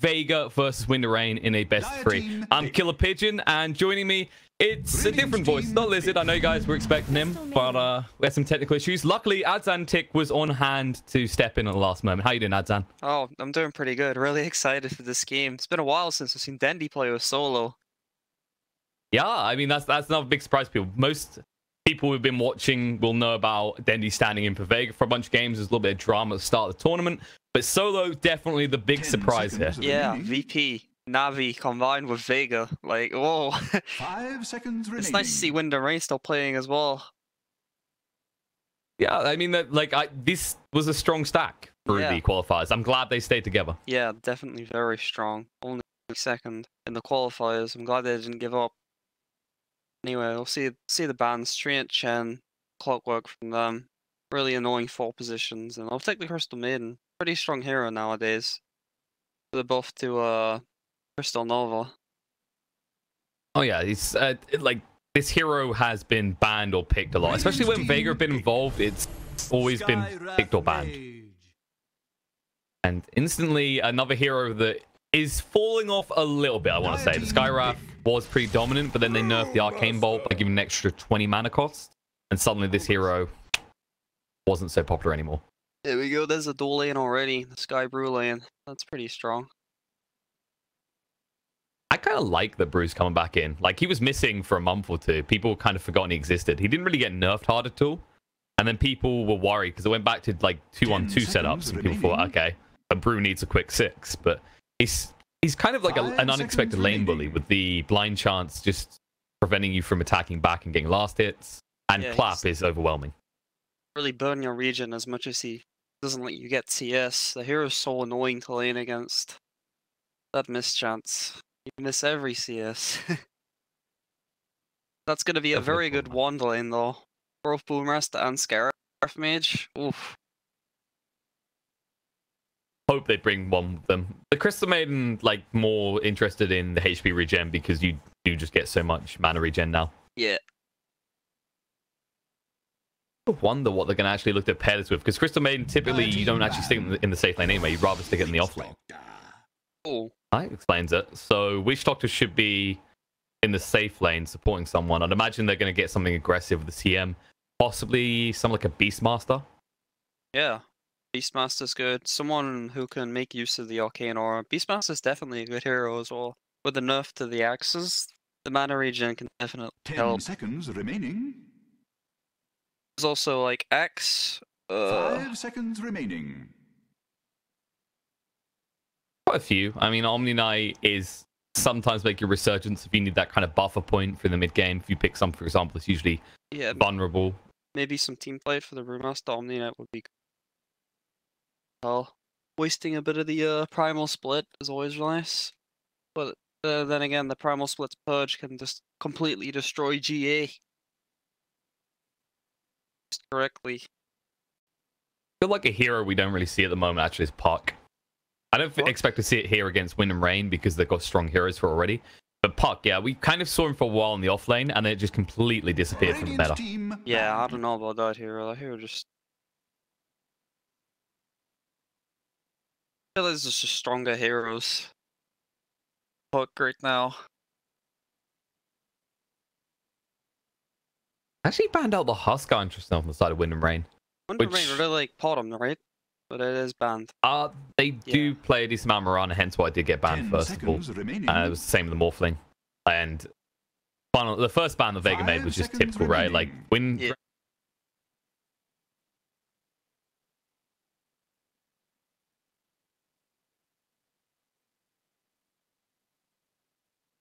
Vega versus Wind and Rain in a best of 3. I'm Killer Pigeon, and joining me, it's a different voice, not Lizard. I know you guys were expecting him, but we had some technical issues. Luckily, Adzan Tick was on hand to step in at the last moment. How you doing, Adzan? Oh, I'm doing pretty good. Really excited for this game. It's been a while since I've seen Dendi play with solo. Yeah, I mean, that's another big surprise to people. Most people who've been watching will know about Dendi standing in for Vega for a bunch of games. There's a little bit of drama at the start of the tournament, but solo, definitely the big surprise here. Yeah, VP, Navi combined with Vega. Like, whoa. 5 seconds remaining. It's nice to see Wind and Rain still playing as well. Yeah, I mean, this was a strong stack for the qualifiers. I'm glad they stayed together. Yeah, definitely very strong. Only second in the qualifiers. I'm glad they didn't give up. Anyway, we'll see the bans. Triant, Chen, Clockwork from them. Really annoying 4 positions. And I'll take the Crystal Maiden. Pretty strong hero nowadays. They're both to Crystal Nova. Oh yeah, it's like this hero has been banned or picked a lot, especially when Vega have been involved. It's always been picked or banned. And instantly, another hero that is falling off a little bit, I want to say. The Skywrath was pretty dominant, but then they nerfed the Arcane Bolt by giving an extra 20 mana cost. And suddenly this hero wasn't so popular anymore. There we go, there's a dual lane already. The Sky Brew lane. That's pretty strong. I kind of like that Brew's coming back in. Like, he was missing for a month or two. People kind of forgotten he existed. He didn't really get nerfed hard at all. And then people were worried because it went back to like 2-on-2 setups. And people thought, okay, a Brew needs a quick 6. But he's kind of like an unexpected lane bully with the blind chance just preventing you from attacking back and getting last hits. And Clap is overwhelming. Really burn your region as much as he doesn't let you get CS. The hero's so annoying to lane against. That mischance. You miss every CS. That's going to be a very good wand lane though. Both Boomrest and Scarab Mage. Oof. Hope they bring one with them. The Crystal Maiden, like, more interested in the HP regen because you do just get so much mana regen now. Yeah. I wonder what they're going to actually look to pair this with, because Crystal Maiden, typically, you don't actually stick in the safe lane anyway. You'd rather stick it in the off lane. Oh. That explains it. So, which Doctor should be in the safe lane supporting someone? I'd imagine they're going to get something aggressive with the CM. Possibly something like a Beastmaster. Yeah. Beastmaster's good. Someone who can make use of the Arcane Aura. Beastmaster's definitely a good hero as well. With the nerf to the axes, the mana regen can definitely help. 10 seconds remaining. There's also like X. 5 seconds remaining. Quite a few. I mean, Omni Knight is sometimes make your resurgence if you need that kind of buffer point for the mid game. If you pick some, for example, it's usually vulnerable. Maybe some team play for the Brewmaster Omni Knight would be good. Well, wasting a bit of the Primal Split is always nice. But then again, the Primal Split's Purge can just completely destroy GA. Just correctly. I feel like a hero we don't really see at the moment actually is Puck. I don't expect to see it here against Wind and Rain because they've got strong heroes for already. But Puck, yeah, we kind of saw him for a while in the off lane and then it just completely disappeared from the meta. Yeah, I don't know about that hero. That hero just... I feel there's just stronger heroes. Puck right now. Actually banned out the Huskar, interesting, on the side of Wind and Rain. Wind and Rain really like Potom, right? But it is banned. They do play a decent amount of Mirana, hence why I did get banned first of all. It was the same with the Morphling. And the first ban that Vega made was just typical, right? Like, Wind... Yeah.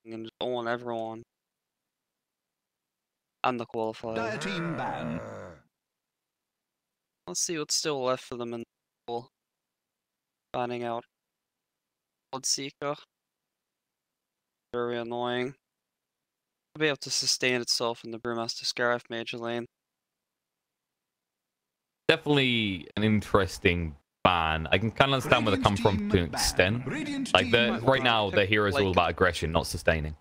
And just on everyone. And the qualifier. Team ban. Let's see what's still left for them in the pool. Banning out Bloodseeker. Very annoying. It'll be able to sustain itself in the Brewmaster Scarab Mage lane. Definitely an interesting ban. I can kind of understand where they come from to an extent. Like, right now, their heroes are all about aggression, not sustaining.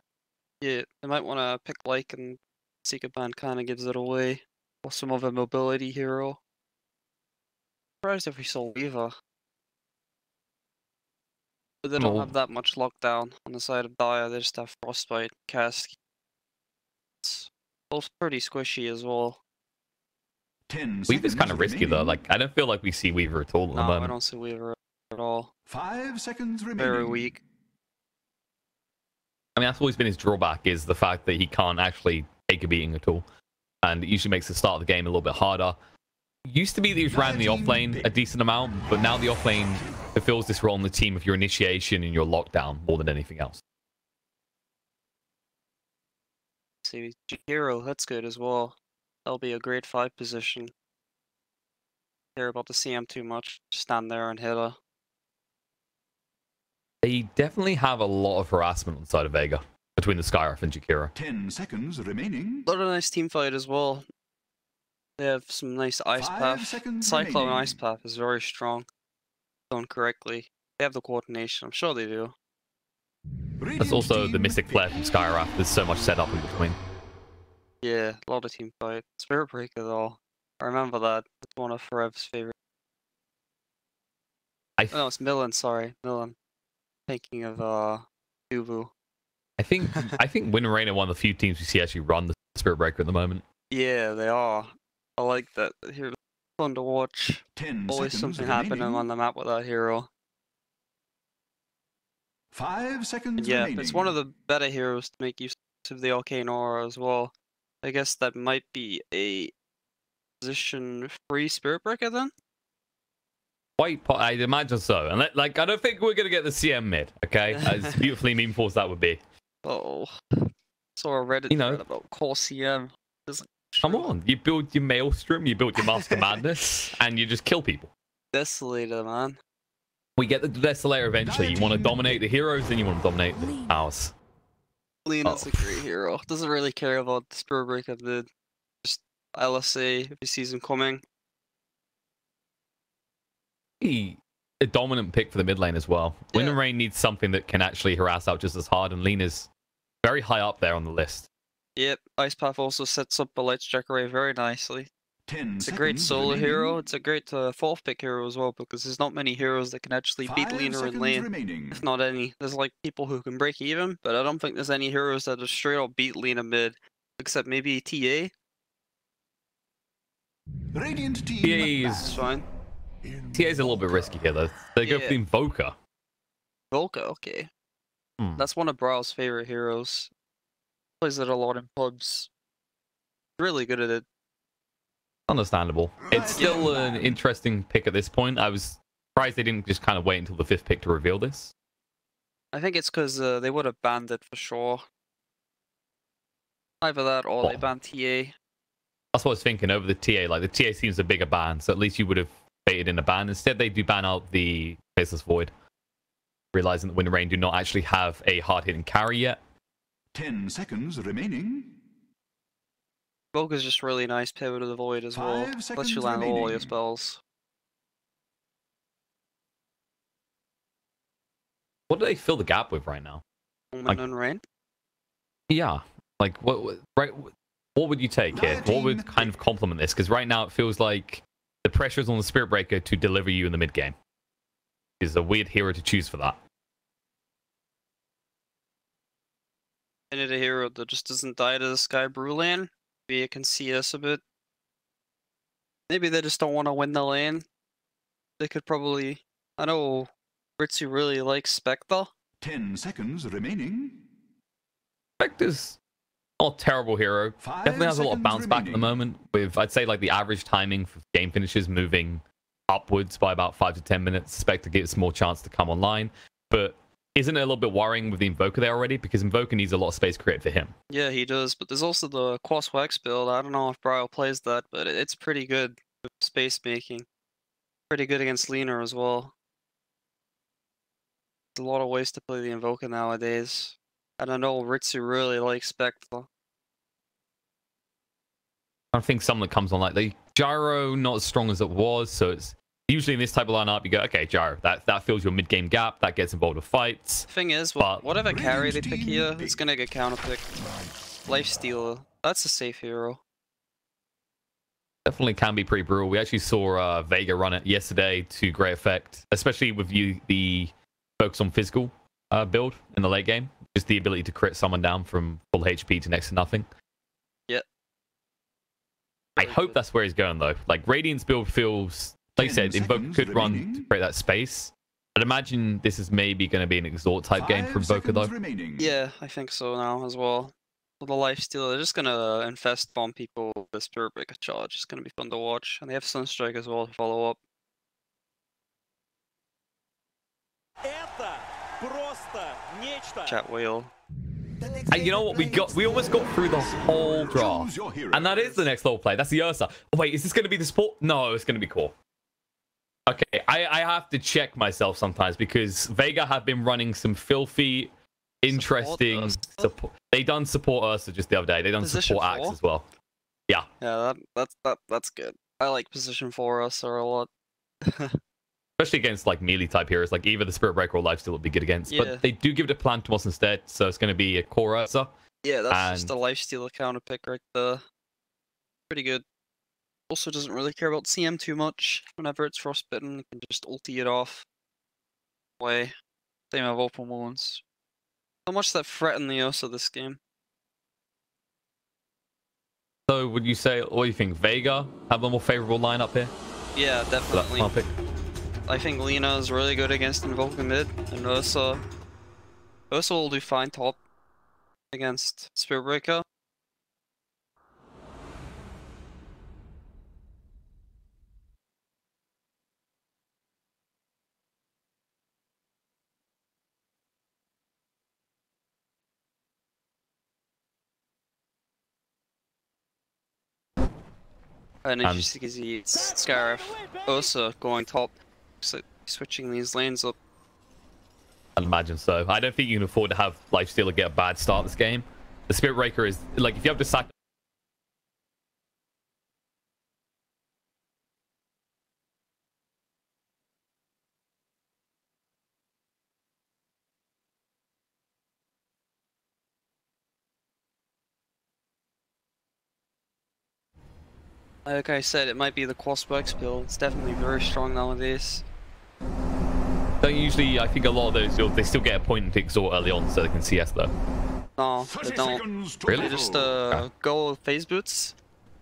Yeah, they might want to pick Like, and Seeker ban kind of gives it away. Or some other mobility hero. Surprised if we saw Weaver. But they don't have that much lockdown on the side of Dire. They just have Frostbite, Cask. It's both pretty squishy as well. 10 Weaver's seconds kind of risky though. remaining. Like I don't feel like we see Weaver at all at the No, I moment. don't see Weaver at all. 5 seconds remaining. Very weak. I mean, that's always been his drawback, is the fact that he can't actually take a beating at all. And it usually makes the start of the game a little bit harder. Used to be that he was ran the off lane a decent amount, but now the off lane fulfills this role in the team of your initiation and your lockdown more than anything else. See, Hero, that's good as well. That'll be a grade 5 position. Care about the CM too much. Stand there and hit her. They definitely have a lot of harassment on the side of Vega between the Skyrath and Jakiro. 10 seconds remaining. A lot of nice team fight as well. They have some nice ice 5 path. seconds Cyclone remaining. ice path is very strong. Done correctly. They have the coordination. I'm sure they do. That's also the Mystic Flare from Skyrath. There's so much set up in between. Yeah, a lot of team fight. Spirit Breaker though. I remember that. It's one of Forev's favorite. No, it's Millen. Sorry, Millen. Thinking of Dubu. I think Win and Rain are one of the few teams we see actually run the Spirit Breaker at the moment. Yeah, they are. I like that. Here, fun to watch. 10 Always seconds something remaining. happening on the map with that hero. 5 seconds Yeah, remaining. it's one of the better heroes to make use of the Arcane Aura as well. I guess that might be a position 3 Spirit Breaker then? I'd imagine so. And I don't think we're going to get the CM mid, okay? As beautifully meme force that would be. Oh, saw a Reddit thread about core CM. Come on, you build your Maelstrom, you build your Master Madness, and you just kill people. Desolator, man. We get the Desolator eventually. You want to dominate the heroes, then you want to dominate the powers. Lena's a great hero. Doesn't really care about the Spirit Breaker mid. Just LSA if he sees him coming. A dominant pick for the mid lane as well. Yeah. Wind and Rain needs something that can actually harass out just as hard, and Lena's very high up there on the list. Yep, Ice Path also sets up a Lights Jack Array very nicely. 10 It's a great seconds solo remaining. hero. It's a great fourth pick hero as well, because there's not many heroes that can actually beat 5 Lena in seconds lane. remaining. If not any. There's like people who can break even, but I don't think there's any heroes that just straight up beat Lena mid, except maybe TA. Radiant team TA That's is fine. a little bit risky here though. They go for the Invoker. Volca, okay. That's one of Brow's favorite heroes. Plays it a lot in pubs. Really good at it. Understandable. It's still an interesting pick at this point. I was surprised they didn't just kind of wait until the 5th pick to reveal this. I think it's because they would have banned it for sure. Either that or they banned TA. That's what I was thinking over the TA. Like the TA seems a bigger ban, so at least you would have baited in a ban. Instead, they do ban out the Faceless Void, realizing that Wind and Rain do not actually have a hard-hitting carry yet. 10 seconds remaining. Volca's just really nice pivot to the Void as well. 5 Lets seconds you land all remaining. your spells. What do they fill the gap with right now? Omen and Rain. Yeah, like what would you take here? What would kind of complement this? Because right now it feels like the pressure is on the Spirit Breaker to deliver you in the mid game. Is a weird hero to choose for that. I need a hero that just doesn't die to the Sky Brew lane. Maybe it can see us a bit. Maybe they just don't want to win the lane. They could probably... I know Ritsu really likes Spectre. 10 seconds remaining. Spectre's not a terrible hero. 5 Definitely has a lot of seconds bounce back at the remaining. moment. With I'd say like the average timing for game finishes moving upwards by about 5 to 10 minutes. Spectre gives more chance to come online, but isn't it a little bit worrying with the Invoker there already? Because Invoker needs a lot of space created for him. Yeah, he does, but there's also the Quas Wax build. I don't know if Bryo plays that, but it's pretty good with space making. Pretty good against Lena as well. There's a lot of ways to play the Invoker nowadays. And I know Ritsu really likes Spectre. I think someone that comes on like the Gyro, not as strong as it was, so it's usually in this type of lineup, you go, okay, Gyro, that fills your mid-game gap, that gets involved with fights. Thing is, But whatever carry they pick here, it's gonna get counterpicked. Lifestealer, that's a safe hero. definitely can be pretty brutal. We actually saw Vega run it yesterday to great effect, especially with the focus on physical build in the late game. Just the ability to crit someone down from full HP to next to nothing. Yep. I hope that's where he's going, though. Like, Radiant's build feels, like you said, Invoker could run to create that space. I'd imagine this is maybe going to be an exhort type game for Invoker, though. Yeah, I think so now as well. For the lifesteal, they're just going to infest bomb people with the Spirit Breaker charge. It's going to be fun to watch. And they have Sunstrike as well to follow up. Chat wheel. And you know what? We almost got through the whole draft. And that is the next level play. That's the Ursa. Oh, wait, is this going to be the support? No, it's going to be core. Okay, I have to check myself sometimes because Vega have been running some filthy, interesting support. They done support Ursa just the other day. They done Position support Axe 4? as well. Yeah. Yeah, that's good. I like position 4 Ursa a lot. Especially against like melee type heroes, like either the Spirit Breaker or Lifesteal would be good against. Yeah. But they do give it a Plantumos instead, so it's going to be a core Ursa. Yeah, that's just a lifesteal counter pick right there. Pretty good. Also doesn't really care about CM too much. Whenever it's frostbitten, you can just ulti it off. Way. Same with open wounds. How much that threaten the Ursa this game? So would you say, what do you think, Vega have a more favorable lineup here? Yeah, definitely. I think Lina is really good against Invoker mid, and Ursa will do fine top against Spirit Breaker. And as you see, it's Scarif, Ursa going top, so switching these lanes up. I'd imagine so. I don't think you can afford to have Lifestealer get a bad start this game. The Spirit Breaker is, like, if you have to sack... Like I said, it might be the Crossworks build. It's definitely very strong nowadays. Don't usually, I think a lot of those, they still get a point and exhort early on so they can CS though. No, they don't. Really? They just go phase boots.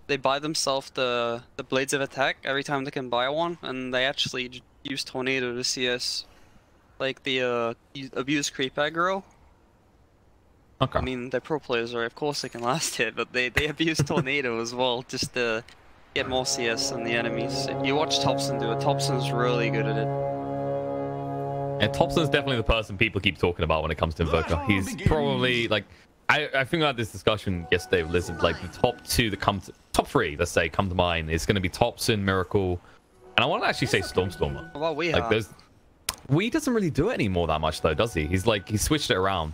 They buy themselves the Blades of Attack every time they can buy one, and they actually use Tornado to CS. Like the abuse creep aggro. Okay. I mean, they're pro players, right? Of course they can last hit, but they abuse Tornado as well, just to get more CS than the enemies. You watch Thompson do it. Thompson's really good at it. And Thompson's definitely the person people keep talking about when it comes to Invoker. He's probably, like, I think I had this discussion yesterday with Lizard, like, the top two that come to, top three, let's say, come to mind. It's going to be Thompson, Miracle, and I want to actually say Stormstormer. Well, we like, have. Wee doesn't really do it anymore that much, though, does he? He's like, he switched it around.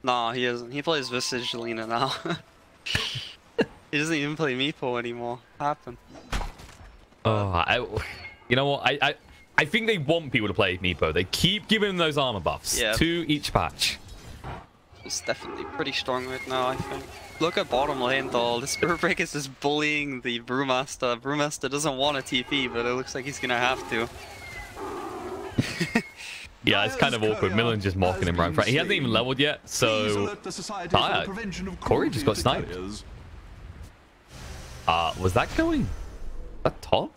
Nah, he doesn't. He plays Visage Lina now. He doesn't even play Meepo anymore. What happened? Oh, you know what? I think they want people to play Meepo. They keep giving them those armor buffs. Yeah. 2 each patch. It's definitely pretty strong right now, I think. Look at bottom lane though. The Spirit Breaker is just bullying the Brewmaster. Brewmaster doesn't want a TP, but it looks like he's gonna have to. Yeah, it's kind of awkward. Millen's just mocking him right in front. He hasn't even leveled yet, so... Corey just got sniped. Was that going... that top?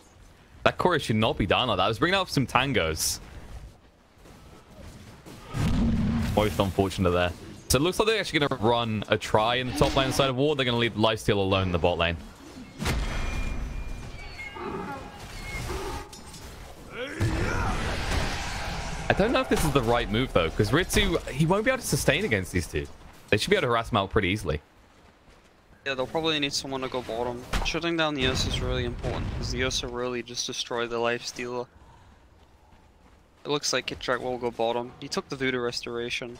That Corey should not be down like that. I was bringing up some tangos. Most unfortunate there. So it looks like they're actually going to run a try in the top lane side of war. They're going to leave Lifesteal alone in the bot lane. I don't know if this is the right move, though, because Ritsu, he won't be able to sustain against these two. They should be able to harass him out pretty easily. Yeah, they'll probably need someone to go bottom. Shutting down the Ursa is really important, because the Ursa really just destroyed the Lifestealer. It looks like Kitrak will go bottom. He took the Voodoo Restoration.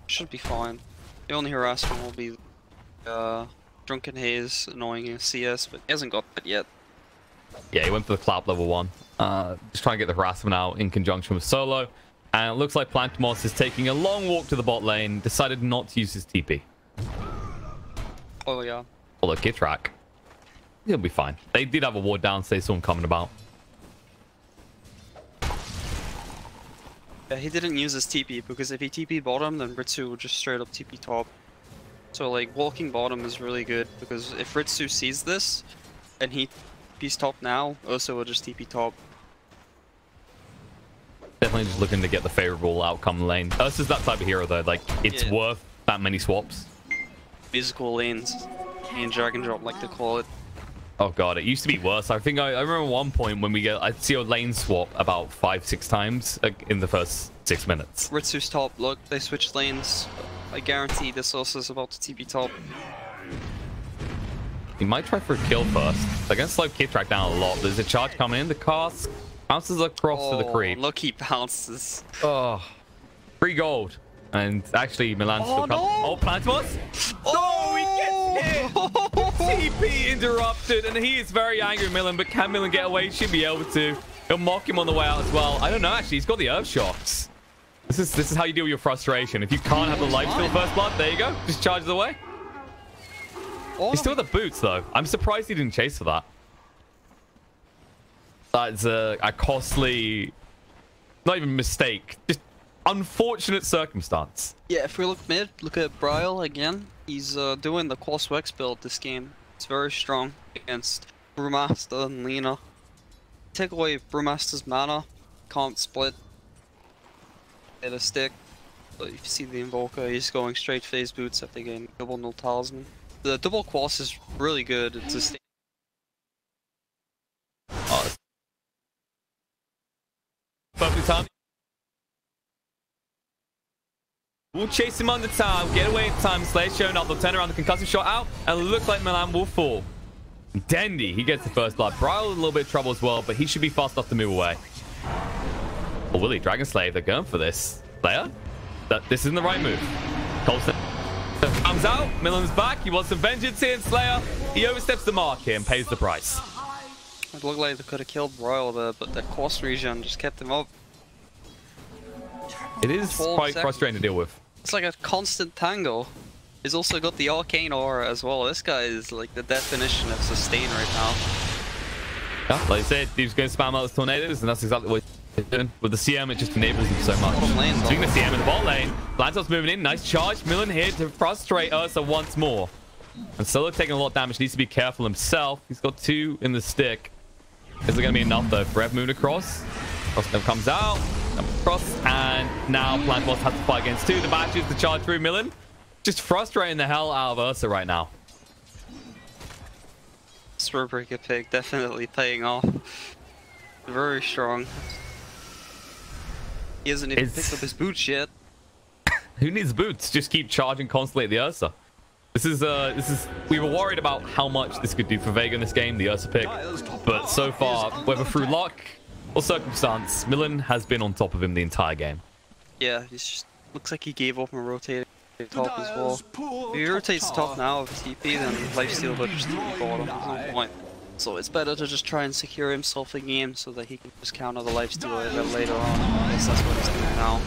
Should be fine. The only harassment will be Drunken Haze annoying CS, but he hasn't got that yet. Yeah, he went for the clap level 1. Just trying to get the harassment out in conjunction with Solo. And it looks like Plantumos is taking a long walk to the bot lane, decided not to use his TP. Oh yeah. Although Kitrak, he'll be fine. They did have a ward down, so they saw him coming about. Yeah, he didn't use his TP because if he TP bottom, then Ritsu would just straight up TP top. So like walking bottom is really good because if Ritsu sees this and he's top now, Ursa will just TP top. Definitely just looking to get the favorable outcome lane. Ursa's that type of hero though, like it's worth that many swaps. Musical lanes, and drag and drop like they call it. Oh god, it used to be worse. I think I remember one point when I'd see a lane swap about 5-6 times in the first 6 minutes. Ritsu's top, look, they switched lanes. I guarantee this Ursa's about to TP top. He might try for a kill first. They're going to slow Kid Track down a lot. There's a charge coming in. The cast bounces across to the creep. Look, he bounces. Oh, 3 gold. And actually, Milan's still coming. Oh, Plantimos? Oh, he gets hit! TP interrupted, and he is very angry at Milan, but can Milan get away? He should be able to. He'll mock him on the way out as well. I don't know, actually. He's got the Earth Shocks. This is how you deal with your frustration. If you can't have the lifesteal first blood, there you go. Just charges away. He's still got the boots, though. I'm surprised he didn't chase for that. That's a costly, not even mistake, just unfortunate circumstance. Yeah, if we look mid, look at Bryle again. He's doing the Quas Wex build this game. It's very strong against Brewmaster and Lena. Take away Brewmaster's mana, can't split. Hit a stick. But if you see the Invoker, he's going straight phase boots after getting double null talisman. The double Quas is really good. It's a perfect time. We'll chase him on the time, get away in time. Slayer showing up, they'll turn around the concussive shot out, and it looks like Milan will fall. Dendi, he gets the first blood. Bryle in a little bit of trouble as well, but he should be fast enough to move away. Or will he? Dragon Slayer, they're going for this. Slayer? This isn't the right move. Colson comes out, Milan's back, he wants some vengeance here, and Slayer, he oversteps the mark here and pays the price. It looked like they could have killed Bryle there, but that Quas regen just kept him up. It is quite frustrating to deal with. It's like a constant tangle. He's also got the arcane aura as well. This guy is like the definition of sustain right now. Yeah, like I said, he's going to spam out those tornadoes, and that's exactly what he's doing. With the CM, it just enables him so much. Seeing the CM in the bot lane, Lantos moving in, nice charge. Milan here to frustrate Ursa once more. And Solo taking a lot of damage, needs to be careful himself. He's got 2 in the stick. Is it going to be enough though? Rev moving across. Crossbow comes out. Across, and now Plantimos has to fight against 2. The matches to charge through Milan. Just frustrating the hell out of Ursa right now. Spellbreaker pick definitely paying off. Very strong. He hasn't even picked up his boots yet. Who needs boots? Just keep charging constantly at the Ursa. This is we were worried about how much this could do for Vega in this game, the Ursa pick. But so far, whether through luck or circumstance, Milan has been on top of him the entire game. Yeah, he just looks like he gave up and rotated top as well. If he rotates top now with TP, then lifesteal will just TP bottom. There's no point. So it's better to just try and secure himself a game so that he can just counter the lifesteal a bit later on. At least that's what he's doing now.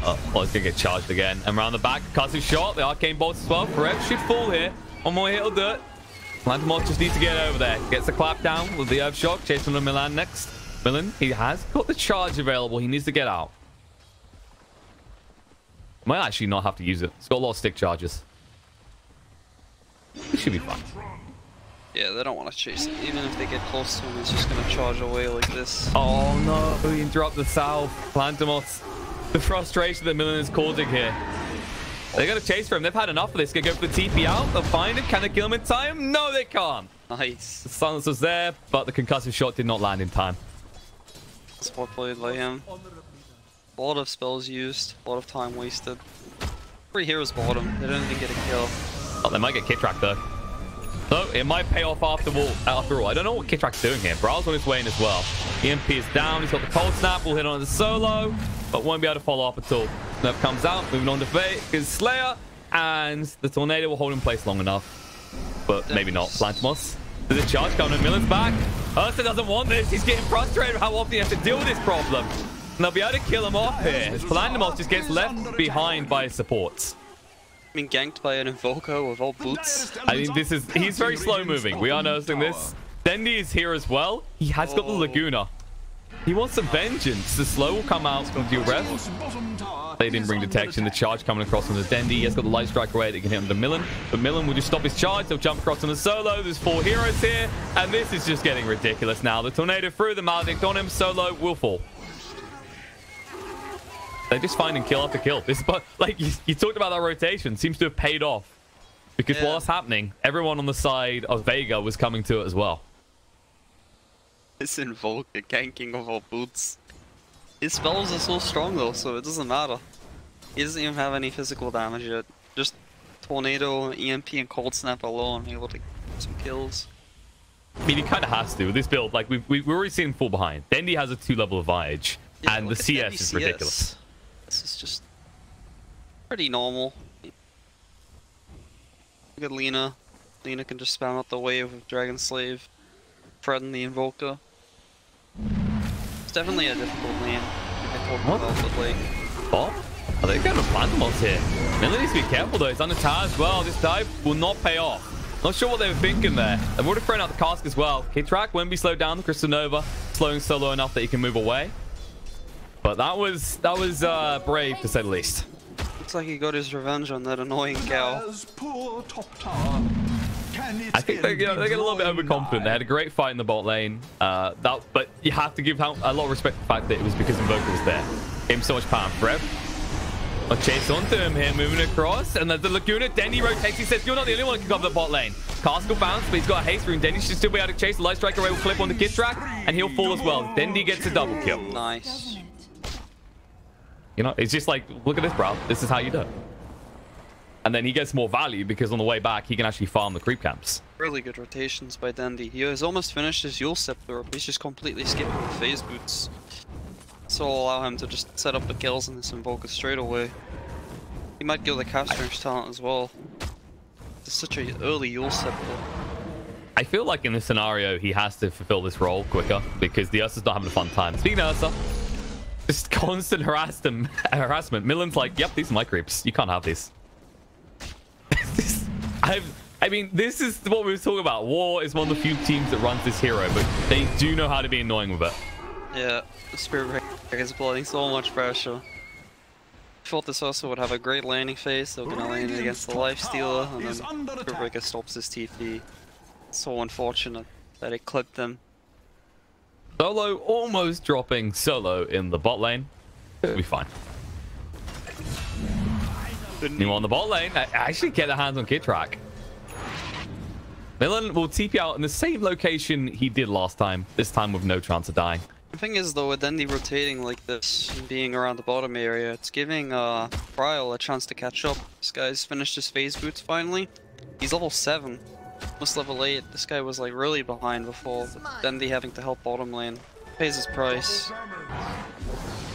Oh, he's gonna get charged again. And around the back, Kazu shot, the arcane bolts as well. Rev should fall here. One more hit will do it. Plantimos just needs to get over there. Gets the clap down with the Earth Shock, chasing the Milan next. Milan, he has got the charge available. He needs to get out. Might actually not have to use it. It's got a lot of stick charges. He should be fine. Yeah, they don't want to chase it. Even if they get close to him, he's just going to charge away like this. Oh no, he interrupts the south. Plantimos. The frustration that Milan is causing here. They're going to chase for him. They've had enough of this. Going to go for the TP out. They'll find him. Can they kill him in time? No, they can't. Nice. The silence was there, but the concussive shot did not land in time. Spot played by him. A lot of spells used. A lot of time wasted. 3 heroes bottom. They don't even get a kill. Oh, they might get Kid Track though. So it might pay off after all. I don't know what Kid Track's doing here. Brawl's on his way in as well. EMP is down. He's got the cold snap. Will hit on the solo, but won't be able to follow up at all. Nerf comes out. Moving on to Vega's Slayer, and the tornado will hold in place long enough, but maybe not. Plantimos. There's a charge coming. Millen's back. Ursa doesn't want this. He's getting frustrated with how often he has to deal with this problem. And they'll be able to kill him off here as Plantimos just gets left behind by his supports. Being ganked by an Invoker with all boots. I mean, he's very slow moving. We are noticing this. Dendi is here as well. He has got the Laguna. He wants some vengeance. The slow will come out from due ref. They didn't bring detection. The charge coming across from the Dendi. He has got the light strike away that can hit under Millen. But Millen will just stop his charge. They'll jump across on the solo. There's 4 heroes here. And this is just getting ridiculous now. The tornado through, the maledict on him. Solo will fall. They're just finding kill after kill. This, but like you talked about that rotation, seems to have paid off. Because while it's happening, everyone on the side of Vega was coming to it as well. This Invoker ganking of our boots. His spells are so strong though, so it doesn't matter. He doesn't even have any physical damage yet. Just Tornado, EMP, and Cold Snap alone able to get some kills. I mean, he kind of has to with this build. Like we've already seen him fall behind. Dendi has a 2-level advantage, and the CS is ridiculous. This is just pretty normal. Look at Lina. Lina can just spam out the wave with Dragon Slave, threaten the Invoker. It's definitely a difficult lane. What? Oh, are they going to plant mods here? Millen needs to be careful though. He's under tower as well. This dive will not pay off. Not sure what they were thinking there. They've already thrown out the cask as well. K-Track won't be slowed down. The Crystal Nova slowing Solo enough that he can move away. But that was brave to say the least. Looks like he got his revenge on that annoying gal. I think they get a little bit overconfident. They had a great fight in the bot lane. But you have to give a lot of respect to the fact that it was because Invoker was there. Gave him so much power. Rev. I'll chase onto him here, moving across. And there's the Laguna. Dendi rotates. He says, you're not the only one who can cover the bot lane. Cask will bounce, but he's got a haste rune. Dendi should still be able to chase. The Light Strike Array will clip on the Kid Track, and he'll fall as well. Dendi gets a double kill. Nice. You know, it's just like, look at this, bro. This is how you do it. And then he gets more value because on the way back, he can actually farm the creep camps. Really good rotations by Dendi. He has almost finished his Yule Scepter. He's just completely skipping the phase boots. So will allow him to just set up the kills in this Invoker straight away. He might go the cast range talent as well. It's such an early Yule Scepter. I feel like in this scenario, he has to fulfill this role quicker because the Ursa's not having a fun time. Speaking of Ursa, just constant harassment. Millen's like, yep, these are my creeps. You can't have these. I mean, this is what we were talking about. War is one of the few teams that runs this hero, but they do know how to be annoying with it. Yeah, the Spirit Breaker is applying so much pressure. I thought this also would have a great landing phase. They're going to land it against the Lifestealer, and then Spirit Breaker stops his TP. So unfortunate that it clipped them. Solo almost dropping Solo in the bot lane. It'll be fine. Anyone on the bot lane? I actually get their hands on Kid Track. Millen will TP out in the same location he did last time. This time with no chance of dying. The thing is though, with Dendi rotating like this and being around the bottom area, it's giving Ryle a chance to catch up. This guy's finished his phase boots finally. He's level 7. Almost level 8. This guy was like really behind before, but Dendi having to help bottom lane. Pays his price.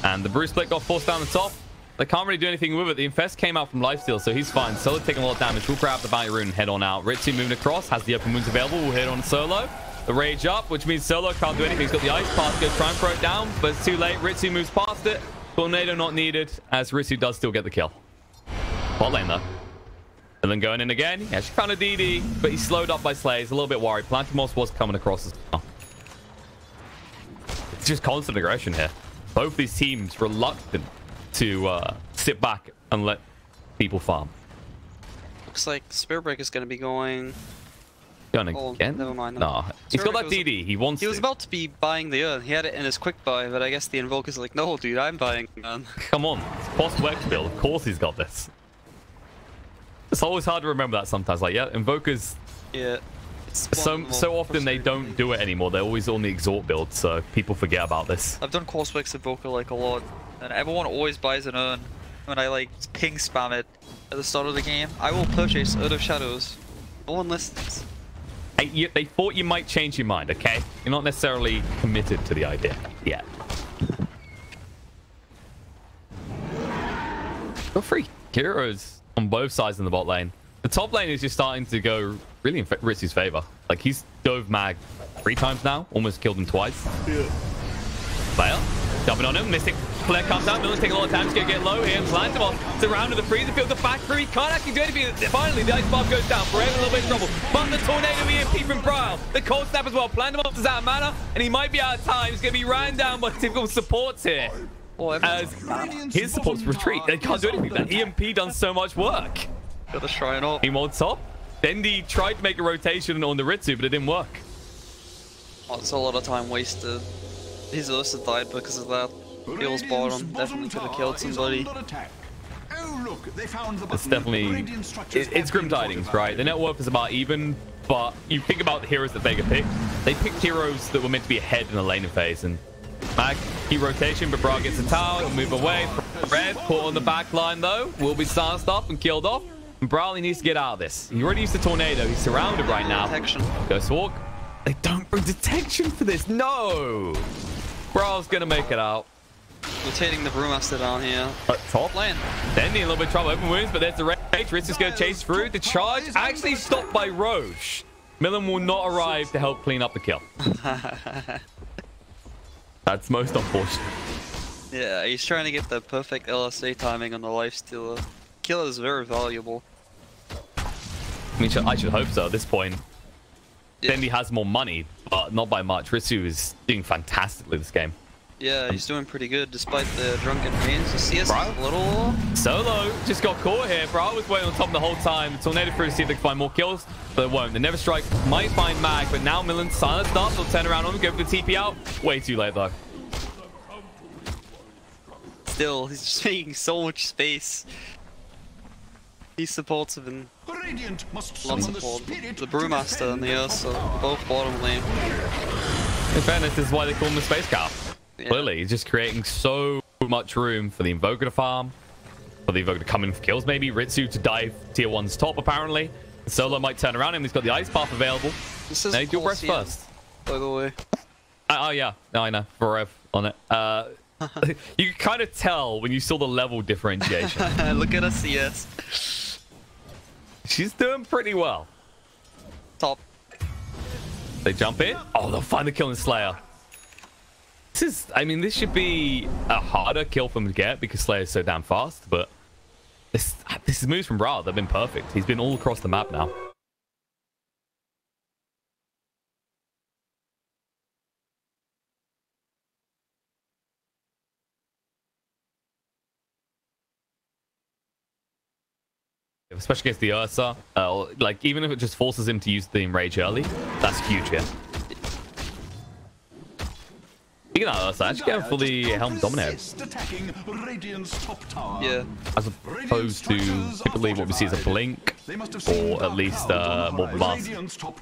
And the Bruce Split got forced down the top. They can't really do anything with it. The Infest came out from lifesteal, so he's fine. Solo taking a lot of damage. We'll grab the bounty rune and head on out. Ritsu moving across, has the open wounds available. We'll hit on Solo. The rage up, which means Solo can't do anything. He's got the ice pass, go try and throw it down, but it's too late. Ritsu moves past it. Tornado not needed, as Ritsu does still get the kill. Bot lane though. And then going in again. He actually found a DD, but he's slowed up by Slays. A little bit worried. Plantimos was coming across as well. It's just constant aggression here. Both these teams reluctant to sit back and let people farm. Looks like Spirit Breaker is going to be going... Going again? Never mind. No. He's got that DD. He wants He was about to be buying the urn. He had it in his quick buy, but I guess the Invoker's like, no, dude, I'm buying the urn. Come on. It's post-work build. Of course he's got this. It's always hard to remember that sometimes. Like, yeah, Invokers... Yeah. So often they don't do it anymore. They're always on the Exhort build, so people forget about this. I've done Courseworks Invoker like a lot, and everyone always buys an urn. When I like ping spam it at the start of the game, I will purchase Urn of Shadows. No one listens. Hey, they thought you might change your mind, okay? You're not necessarily committed to the idea yet. Go free. Heroes on both sides in the bot lane. The top lane is just starting to go really in Ritsu's favor. Like, he's dove mag 3 times now. Almost killed him twice. Yeah. Fail. Jumping on him. Mystic Flare comes out. Millen's taking a lot of time. He's going to get low here. Plantamon surrounded the freezer field. The back through. He can't actually do anything. Finally, the ice bomb goes down. Forever a little bit of trouble. But the tornado EMP from Brawl. The cold snap as well. Plantamon is out of mana, and he might be out of time. He's going to be ran down by typical supports here. As his supports retreat. They can't do anything. That EMP done so much work. Gotta try it up. Team on top. Dendi tried to make a rotation on the Ritsu, but it didn't work. Oh, it's a lot of time wasted. His Ursa died because of that. Feels bottom. Definitely could have killed somebody. Oh, look, they found the It's button. definitely... It's grim tidings, right? The net worth is about even, but you think about the heroes that Vega picked. They picked heroes that were meant to be ahead in the laning phase, and Mag, key rotation, but Bra gets a tower, he'll move away. Red, caught on the back line though, will be silenced up and killed off. And Brawley needs to get out of this. He already used the tornado, he's surrounded right now. Detection. Ghost Walk. They don't bring detection for this, no! Brawl's gonna make it out. Rotating the Brewmaster down here. Top Lane. Dendi in a little bit of trouble, open wounds, but there's the rage. Ritz is going to chase through. The charge actually stopped by Roche. Millen will not arrive to help clean up the kill. That's most unfortunate. Yeah, he's trying to get the perfect LSA timing on the lifestealer. Kill is very valuable. I mean, I should hope so at this point. Yeah. Dendi has more money, but not by much. Ritsu is doing fantastically this game. Yeah, he's doing pretty good despite the drunken pains. The CS is a little... Solo just got caught here. Bra was waiting on top the whole time. Tornado through to see if they can find more kills, but they won't. The Never Strike might find Mag, but now Millen silenced up. They'll turn around on him, go for the TP out. Way too late though. Still, he's just making so much space. These supports have been Radiant must lots summon of support. spirit The to Brewmaster and the defend Ursa, both bottom lane. In fairness, this is why they call him the Space Cow. Yeah. Clearly, he's just creating so much room for the Invoker to farm, for the Invoker to come in for kills maybe, Ritsu to dive tier 1's top apparently. Solo might turn around him, he's got the Ice Path available. This is Now do your breast first. by the way. Oh yeah, no, I know, for Rev on it. You can kind of tell when you saw the level differentiation. Look at us CS. She's doing pretty well. Top. They jump in. Oh, they'll find the kill in Slayer. This is, I mean, this should be a harder kill for him to get because Slayer's so damn fast, but this is moves from Brawl. They've been perfect. He's been all across the map now. Especially against the Ursa. Like, even if it just forces him to use the Enrage early, that's huge here. Speaking of Ursa, actually going for the Helm Dominator. Yeah. As opposed to typically what we see as a Blink, or at least more Blast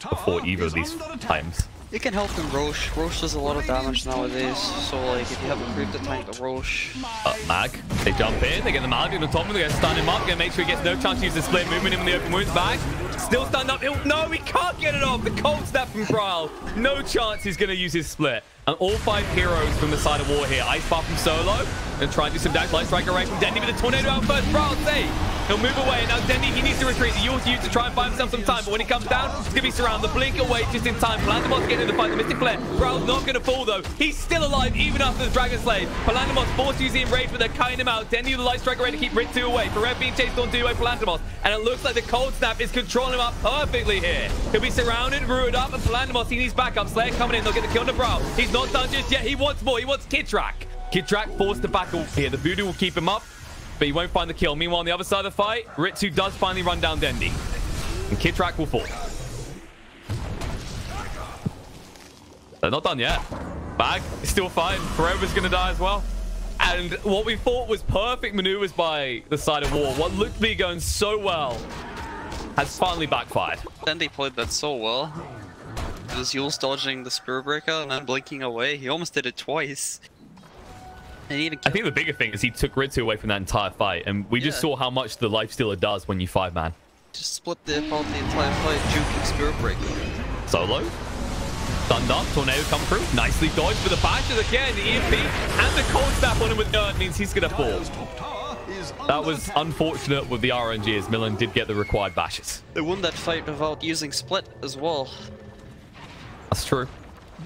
before either of these times. It can help in Roche. Roche does a lot of damage nowadays, so like if you have a creep to tank the Roche. Mag, they jump in, they get the Malady on the top of him, they're going to stun him up, going to make sure he gets no chance to use the split movement in the open wounds back. Still stunned up. No, he can't get it off. The cold snap from Brawl. No chance he's going to use his split. And all 5 heroes from the side of war here. Ice Path from Solo. And try and do some dash. Light Strike array from Dendi with the tornado out first. Brawl safe. He'll move away. Now Dendi, he needs to retreat. He used to try and find himself some time. But when he comes down, he's going to be surrounded. The blink away just in time. Palandamos getting in the fight. The Mystic Flare. Brawl's not going to fall though. He's still alive even after the Dragon Slave. Palandamos forced to use the Enrage, but they're cutting him out. Dendi with the Light Strike array to keep Ritsu away. Forever being chased on 2 by Palandamos. And it looks like the cold snap is controlling him up perfectly here. He'll be surrounded, rooted up, and Palandamos, he needs backup. Slayer coming in. They'll get the kill on the Brawl. He's not done just yet. He wants more. He wants Kitrak. Kitrak forced to back away here. The Voodoo will keep him up, but he won't find the kill. Meanwhile, on the other side of the fight, Ritsu does finally run down Dendi. And Kitrak will fall. They're not done yet. Bag is still fine. Forever's going to die as well. And what we thought was perfect maneuvers by the side of war, what looked to be going so well, has finally backfired. Dendi played that so well. He was Yule's dodging the Spirit Breaker and then blinking away. He almost did it twice. And he even I think the bigger thing is he took Ritsu away from that entire fight, and we just saw how much the Lifestealer does when you 5-man. just split the entire fight, juking Spirit Breaker. Solo. Stunned up, tornado come through. Nicely dodged for the bashes again. The EMP and the cold snap on him with Earth means he's going to fall. That was unfortunate with the RNG as Millen did get the required bashes. They won that fight without using split as well. That's true.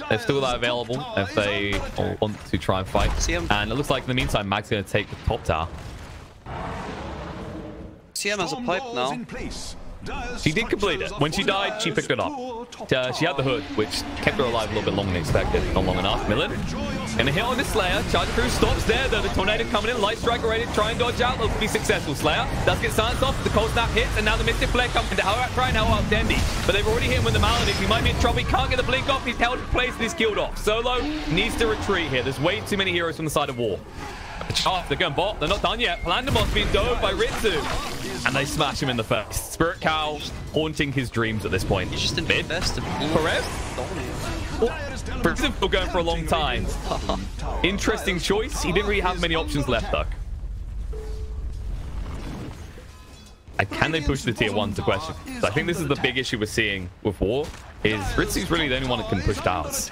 They're still that available if they want to try and fight. And it looks like in the meantime, Mag's going to take the top tower. CM has a pipe now. She did complete it. When she died, she picked it up. She had the hood, which kept her alive a little bit longer than expected. Not long enough. Millen gonna hit on the Slayer. Charge crew stops there, though. The tornado coming in. Light Striker ready to try and dodge out. It'll be successful. Slayer does get silenced off. The cold snap hits, and now the Mystic Flare comes in to try and help out Dendi. But they've already hit him with the Malady. He might be in trouble. He can't get the blink off. He's held in place and he's killed off. Solo needs to retreat here. There's way too many heroes from the side of war. Oh, they're going bot. They're not done yet. Palandamos being dove by Ritsu. And they smash him in the face. Spirit Cow haunting his dreams at this point. He's just in the best of Perez? Still going for a long time. Interesting choice. He didn't really have many options left, though. And can they push the tier 1 is the question. So I think this is the big issue we're seeing with war, is Ritsu's really the only one that can push towers.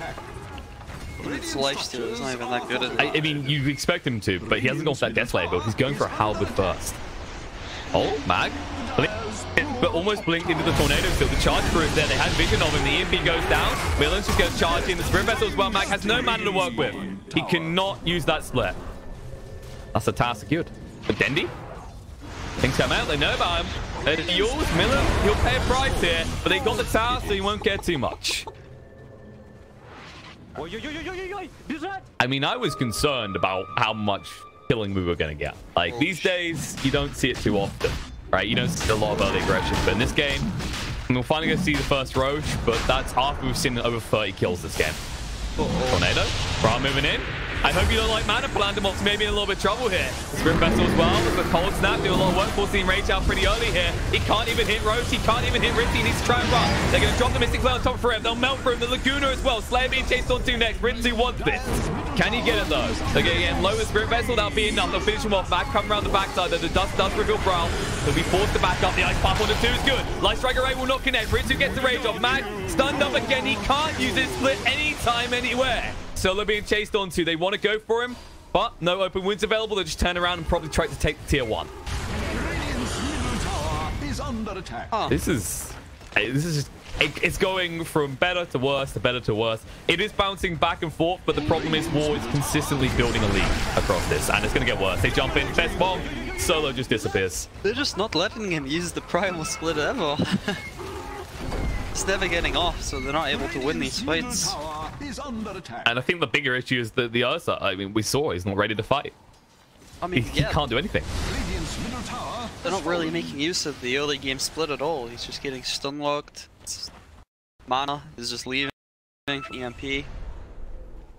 It's lifesteal. It's not even that good at it. I mean, you expect him to, but he hasn't gone for that Death Slayer build. He's going for a Halberd first. Oh, Mag. But almost blinked into the tornado still. The charge crew is there. They had vision of him. The EMP goes down. Millen's just going to charge in. The Spirit Vessel as well. Mag has no mana to work with. He cannot use that split. That's a tower secured. But Dendi? Things come out. They know about him. And yours, Miller, he'll pay a price here. But they got the tower, so he won't get too much. I mean, I was concerned about how much killing we were going to get. Like, these days, you don't see it too often, right? You don't see a lot of early aggression. But in this game, we're finally going to see the first Roche, but that's after we've seen over 30 kills this game. Tornado. Bra moving in. I hope you don't like mana. Palandamos maybe in a little bit of trouble here. Spirit Vessel as well. With the cold snap, do a lot of work. Forcing Rage out pretty early here. He can't even hit Roche. He can't even hit Ritzy. He needs to try and run. They're going to drop the Mystic Flare on top for him. They'll melt for him. The Laguna as well. Slayer being chased on to next. Ritzy wants this. Can he get it though? They're going to get low with Spirit Vessel. That'll be enough. They'll finish him off. Back come around the backside. The dust does reveal Brawl. He'll be forced to back up. The Ice Path on the 2 is good. Light Striker Ray will not connect. Ritzy gets the Rage off. Mag stunned up again. He can't use his split anytime, anywhere. Solo being chased onto. They want to go for him, but no open wounds available. They'll just turn around and probably try to take the tier 1. This is just, it's going from better to worse to better to worse. It is bouncing back and forth, but the problem is war is consistently building a lead across this, and it's going to get worse. They jump in, best bomb, Solo just disappears. They're just not letting him use the primal split ever. It's never getting off, so they're not able to win these fights. And I think the bigger issue is that the Ursa, I mean, we saw he's not ready to fight. I mean, he can't do anything. They're not really making use of the early game split at all. He's just getting stun locked. Mana is just leaving. EMP.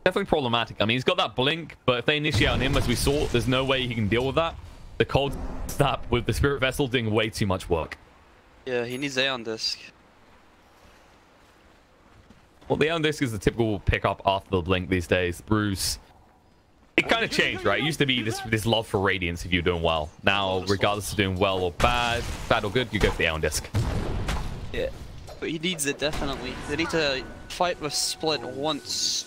Definitely problematic. I mean, he's got that blink, but if they initiate on him, as we saw, there's no way he can deal with that. The cold snap with the Spirit Vessel doing way too much work. Yeah, he needs Aeon Disc. Well, the Aeon Disc is the typical pickup after the blink these days. Bruce. It kind of changed, right? It used to be this love for Radiance if you're doing well. Now, regardless of doing well or bad or good, you go for the Aeon Disc. Yeah, but he needs it definitely. They need to fight with Split once.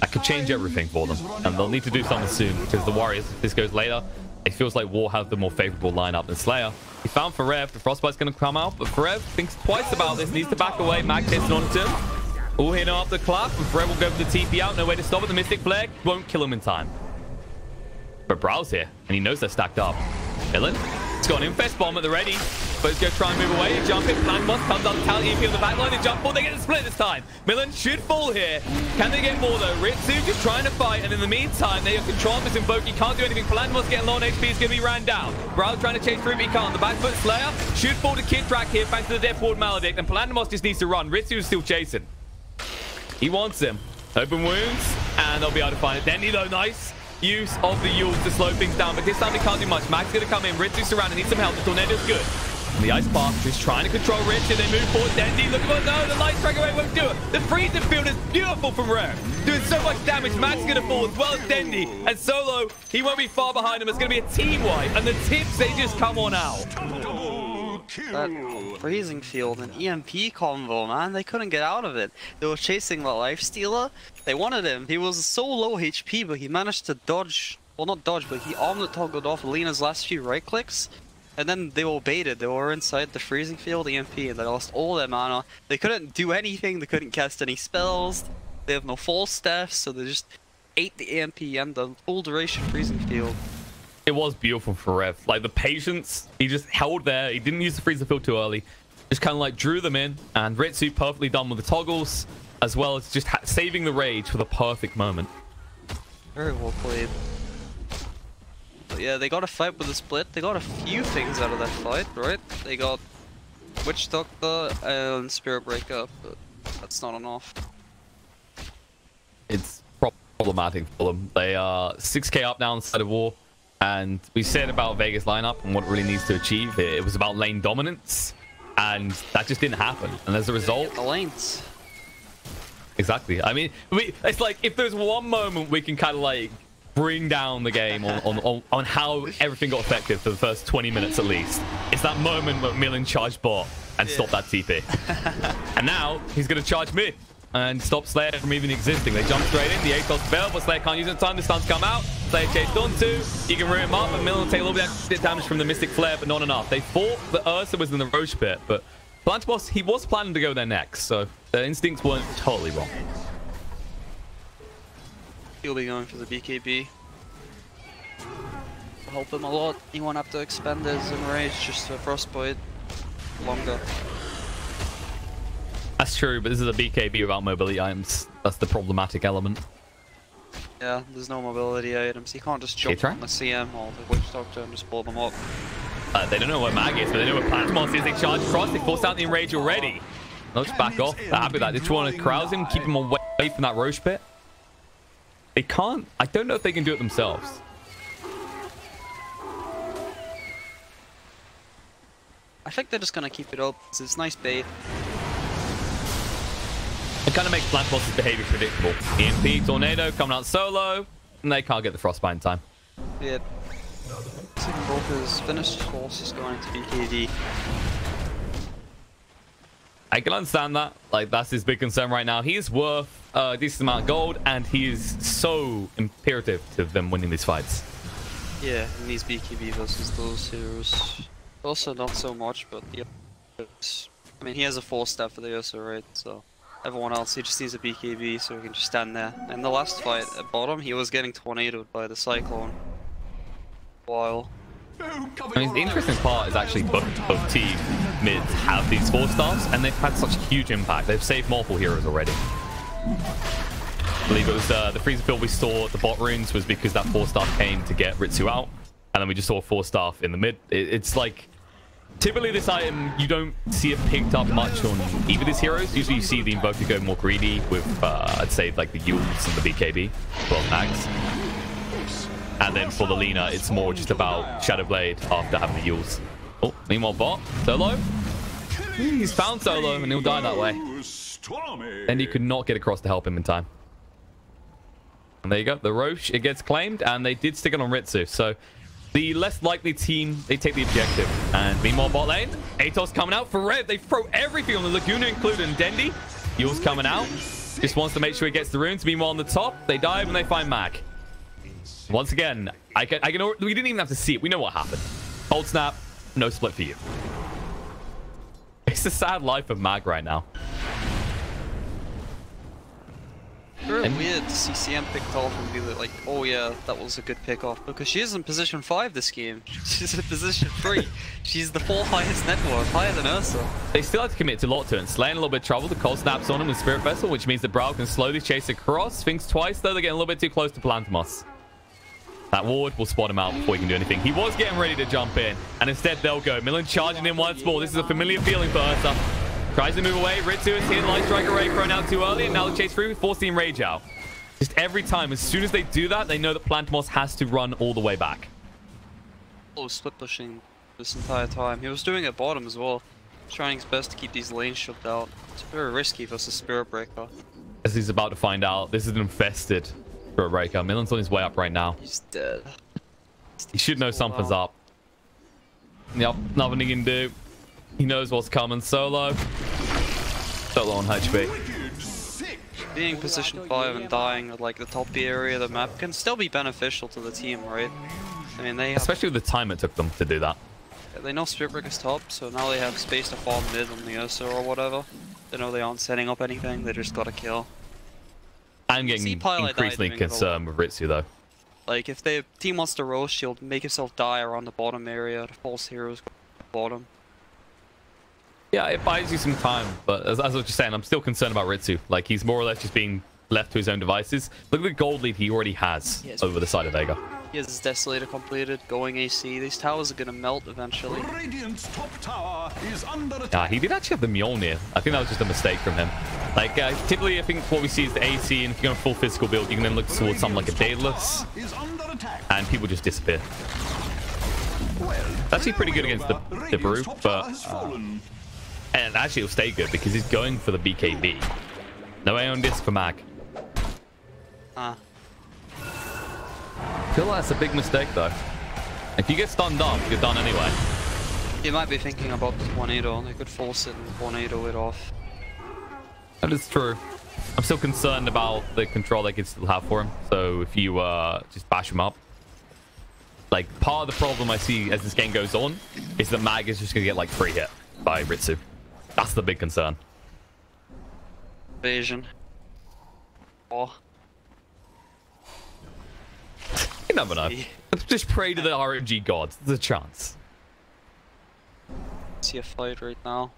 That could change everything for them, and they'll need to do something soon, because the Warriors, if this goes later, it feels like War have the more favorable lineup than Slayer. He found Forev. The Frostbite's going to come out, but Forev thinks twice about this, needs to back away. Mag hits onto him. All hitting off the clap, and Forev will go for the TP out. No way to stop it. The Mystic Flare won't kill him in time. But Brow's here, and he knows they're stacked up. Villain, he's got an Infest Bomb at the ready, but he's going to try and move away. Jump in, Palandamos comes on, Talent EMP on the back line, they jump forward, they get the split this time. Millen should fall here. Can they get more though? Ritsu just trying to fight, and in the meantime, they are controlling this Invoke. He can't do anything. Palandamos getting low on HP, is going to be ran down. Brow trying to chase through, but he can't. The back foot Slayer should fall to Kid Track here, thanks to the Death Ward Maledict, and Palandamos just needs to run. Ritsu is still chasing. He wants him. Open wounds, and they'll be able to find it. Dendi though, nice use of the Yules to slow things down, but this time they can't do much. Mag's going to come in. Ritsu's surrounded, needs some help. The Tornado's good. And the Ice Path is trying to control Rich, and they move forward. Dendi, look for no, the Light Striker Ray won't do it. The freezing field is beautiful from Rare, doing so much damage. Mag's going to fall as well as Dendi, and Solo, he won't be far behind him. It's going to be a team wipe, and the tips, they just come on out. That freezing field and EMP combo, man, they couldn't get out of it. They were chasing the Lifestealer. They wanted him. He was so low HP, but he managed to dodge. Well, not dodge, but he armlet toggled off Lena's last few right clicks. And then they were baited. They were inside the freezing field EMP, and they lost all their mana. They couldn't do anything. They couldn't cast any spells. They have no false staffs, so they just ate the EMP and the full duration freezing field. It was beautiful for Rev. Like, the patience, he just held there. He didn't use the freezer field too early. Just kind of like drew them in, and Ritsu perfectly done with the toggles, as well as just saving the rage for the perfect moment. Very well played. But yeah, they got a fight with a split. They got a few things out of that fight, right? They got Witch Doctor and Spirit Breaker, but that's not enough. It's problematic for them. They are 6k up now on the side of war, and we said about Vega's lineup and what it really needs to achieve. It was about lane dominance, and that just didn't happen. And as a result, The lanes. exactly. I mean, it's like if there's one moment we can kind of like bring down the game on how everything got effective for the first 20 minutes at least. It's that moment where Millen charged bot and stopped that TP. And now he's going to charge mid and stop Slayer from even existing. They jump straight in. The Atos fail, but Slayer can't use it in time. The stuns come out. Slayer chased onto. You can ruin him up, and Millen will take a little bit of damage from the Mystic Flare, but not enough. They thought that Ursa was in the Roche pit, but Plantaboss, he was planning to go there next, so their instincts weren't totally wrong. He'll be going for the BKB. Help him a lot. He won't have to expend his enrage just to frostbite longer. That's true, but this is a BKB without mobility items. That's the problematic element. Yeah, there's no mobility items. He can't just jump on the CM or the Witch Doctor and just blow them up. They don't know where Mag is, but they know where Plantaboss is. They charge across. They forced out the enrage already. They'll just back off. They're happy with that. They just want to crowd him, keep him away from that Roche pit. They can't. I don't know if they can do it themselves. I think they're just going to keep it up. It's nice bait. It kind of makes Plantaboss's behavior predictable. EMP, Tornado coming out solo, and they can't get the Frostbite in time. Yeah. Second Broker's finished force is going to BKD. I can understand that. Like, that's his big concern right now. He is worth a decent amount of gold, and he is so imperative to them winning these fights. Yeah, he needs BKB versus those heroes. Also, not so much, but yeah. I mean, he has a 4-star for the Ursa, right? So, everyone else, he just needs a BKB so he can just stand there. In the last fight at bottom, he was getting tornadoed by the Cyclone. While. I mean, the interesting part is actually both team mids have these 4-stars, and they've had such a huge impact. They've saved multiple heroes already. I believe it was the freezer field we saw at the bot runes was because that 4-star came to get Ritsu out, and then we just saw 4-star in the mid. It's like, typically this item, you don't see it picked up much on either of these heroes. Usually you see the Invoker go more greedy with, I'd say, like the Yules and the BKB, well, Mags. And then for the Lina, it's more just about Shadowblade after having the Yules. Oh, meanwhile, bot, Solo. He's found Solo, and he'll die that way. And he could not get across to help him in time. And there you go. The Roche, it gets claimed, and they did stick it on Ritsu. So the less likely team, they take the objective. And meanwhile, bot lane, Atos coming out for red. They throw everything on the Laguna, including Dendi. Yules coming out. Just wants to make sure he gets the runes. Meanwhile, on the top, they dive and they find Mag. Once again, we didn't even have to see it. We know what happened. Hold snap, no split for you. It's a sad life of Mag right now. Very weird to see CM picked off and be like, oh yeah, that was a good pick off. Because she is in position 5 this game. She's in position 3. She's the 4th highest net worth, higher than Ursa. They still have to commit to a lot to it. Slaying a little bit of trouble. The cold snaps on him with Spirit Vessel, which means that Brawl can slowly chase across. Thinks twice, though. They're getting a little bit too close to Plantaboss. That ward will spot him out before he can do anything. He was getting ready to jump in, and instead they'll go. Millen charging in once more. This is a familiar feeling for Ursa. Tries to move away. Ritsu is here. Light Strike Array thrown out too early, and now the chase through, forcing Rage out. Just every time, as soon as they do that, they know that Plantaboss has to run all the way back. Oh, split pushing this entire time. He was doing it bottom as well. Trying his best to keep these lanes shoved out. It's very risky versus Spirit Breaker. As he's about to find out, this is an infested Spirit Breaker. Millen's on his way up right now. He's dead. He should know something's up. Yep, nothing he can do. He knows what's coming. Solo. Solo on HP. Being position 5 and dying at like the top area of the map can still be beneficial to the team, right? I mean, they have... Especially with the time it took them to do that. They know Spirit Break is top, so now they have space to farm mid on the Ursa or whatever. They know they aren't setting up anything, they just gotta kill. I'm getting increasingly concerned with Ritsu though. Like, if the team wants to roast, she'll make herself die around the bottom area. The false heroes go to the bottom. Yeah, it buys you some time, but as I was just saying, I'm still concerned about Ritsu. Like, he's more or less just being left to his own devices. Look at the gold lead he already has over the side of Vega. He has his Desolator completed, going AC. These towers are gonna melt eventually. Radiant's top tower is under attack. He did actually have the Mjolnir. I think that was just a mistake from him. Like, typically, I think what we see is the AC, and if you're going full physical build, you can then look towards something like a Daedalus, and people just disappear. It's actually pretty good against the Brew, but... and actually, it'll stay good, because he's going for the BKB. No Aeon Disc for Mag. I feel like that's a big mistake, though. If you get stunned off, you're done anyway. He might be thinking about the tornado. They could force it and tornado it off. That is true. I'm still concerned about the control they could still have for him. So if you just bash him up. Like, part of the problem I see as this game goes on is that Mag is just going to get, like, free hit by Ritsu. That's the big concern. Evasion. Oh. You never know. Let's just pray to the RNG gods. There's a chance. See a fight right now.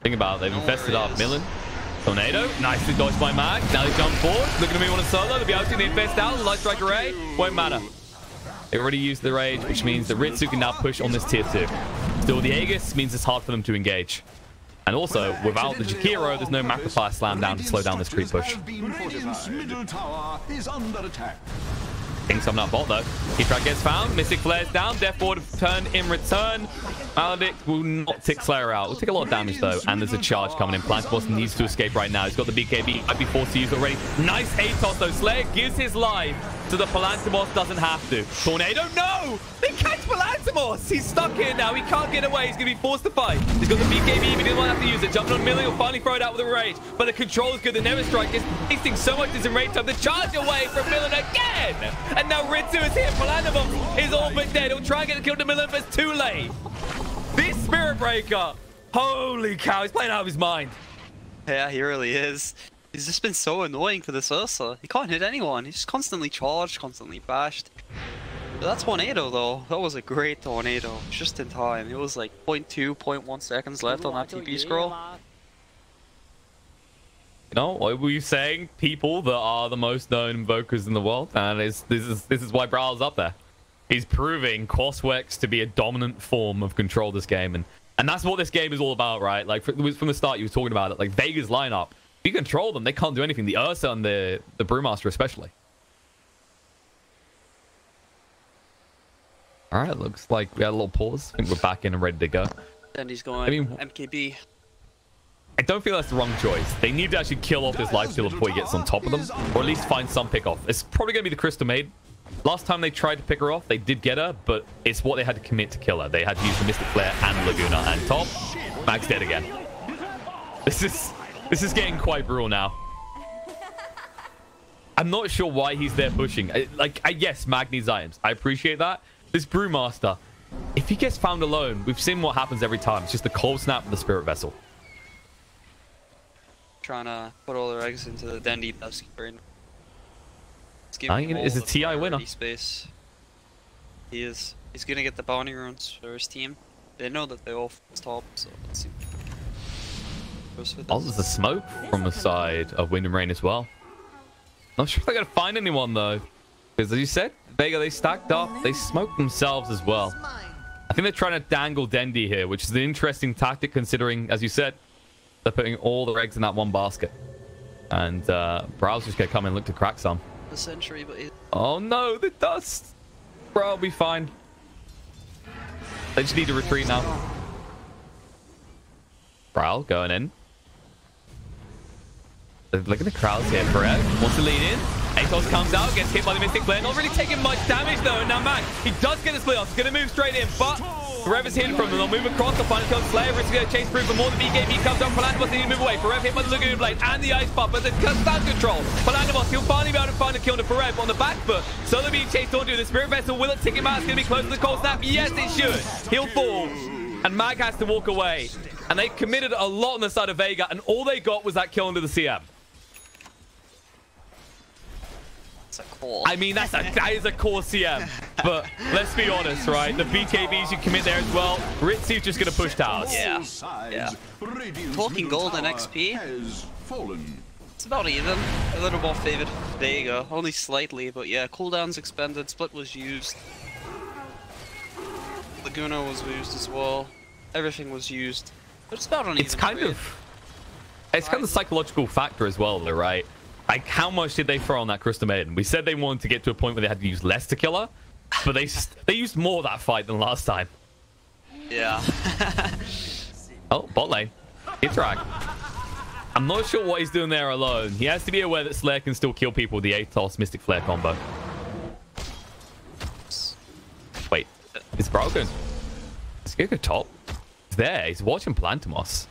Think about it. They've infested up Millen. Tornado. Nicely dodged by Mag. Now they jump forward. Looking to move on a solo. The BO3 they infest out. The Light Strike Array. Won't matter. They already used the rage, which means that Ritsu can now push on this tier 2. Still, the Aegis means it's hard for them to engage. And also, without the Jakiro, there's no Magnifier Slam down to slow down this creep push. King's coming up bot though. Keytrack gets found. Mystic flares down. Death Ward turn in return. Maledict will not tick Slayer out. Will take a lot of damage though. And there's a charge coming in. Plantaboss needs to escape right now. He's got the BKB. Might be forced to use already. Nice ATOS though. Slayer gives his life so the Plantaboss doesn't have to. Tornado, no! They catch Plantaboss! He's stuck here now. He can't get away. He's going to be forced to fight. He's got the BKB. He didn't want to have to use it. Jumping on Millie will finally throw it out with a rage. But the control is good. The Never Strike is wasting so much in rage time. The charge away from Millen again! And now Ritsu is here. Plantaboss is all but dead. He'll try and get the kill to Millen, but it's too late. This Spirit Breaker, holy cow, he's playing out of his mind. Yeah, he really is. He's just been so annoying for this Ursa. He can't hit anyone. He's just constantly charged, constantly bashed. But that tornado though, that was a great tornado. Just in time. It was like 0.2, 0.1 seconds left on that TP scroll. You know, what were you saying? People that are the most known invokers in the world, and this is why Brawl's up there. He's proving Quaswex to be a dominant form of control this game, and that's what this game is all about, right? Like from the start, you were talking about it. Like Vega's lineup, if you control them, they can't do anything. The Ursa and the Brewmaster especially. All right, looks like we had a little pause. I think we're back in and ready to go. Dendi's going MKB. I don't feel that's the wrong choice. They need to actually kill off this lifesteal before he gets on top of them, or at least find some pick off. It's probably going to be the Crystal Maid. Last time they tried to pick her off, they did get her, but it's what they had to commit to kill her. They had to use the Mystic Flare and Laguna, and top, Mag's dead again. This is getting quite brutal now. I'm not sure why he's there pushing. Yes, Mag needs items. I appreciate that. This Brewmaster, if he gets found alone, we've seen what happens every time. It's just the cold snap of the Spirit Vessel. Trying to put all their eggs into the Dendi basket right now. Is a TI winner. Space. He is. He's gonna get the bounty runes for his team. They know that they all top, so let's see. Oh, there's the smoke from the side of Wind and Rain as well. Not sure if they're gonna find anyone though, because as you said, Vega, they stacked up. They smoked themselves as well. I think they're trying to dangle Dendi here, which is an interesting tactic considering, as you said, they're putting all their eggs in that one basket. And Brow's just gonna come in and look to crack some. The century, but oh no, the dust. Bro, I'll be fine. They just need to retreat now. Brow going in. Look at the crowds here. Perez wants to lean in. Atos comes out, gets hit by the Mystic Flare. Not really taking much damage though. And now Mag, he does get the split off. He's going to move straight in, but Forev is hidden from them. They'll move across. They'll find a Slayer. Risk going to chase through for more. The BKB comes up. Palandamos need to move away. Forev hit by the Lagoon Blade and the Ice Pop, but the stand control. Palandamos, he'll finally be able to find a kill to Forev on the back foot. Solo being chased onto the Spirit Vessel. Will it tick him out? It's going to be close to the cold snap. Yes, it should. He'll fall. And Mag has to walk away. And they committed a lot on the side of Vega, and all they got was that kill into the CM. Cool. I mean, that is a core CM. But let's be honest, right? The BKBs you commit there as well. Ritsu's just going to push towers. Yeah. Talking gold and XP, it's about even. A little more favored Vega, only slightly, but yeah, cooldown's expended, split was used. Laguna was used as well. Everything was used. But it's about an even. It's kind of a psychological factor as well, though, right? Like, how much did they throw on that Crystal Maiden? We said they wanted to get to a point where they had to use less to kill her, but they used more that fight than last time. Yeah. Oh, bot lane. Interact. I'm not sure what he's doing there alone. He has to be aware that Slayer can still kill people with the Atos Mystic Flare combo. Wait, it's broken. Let's go top. He's there. He's watching Plantamos.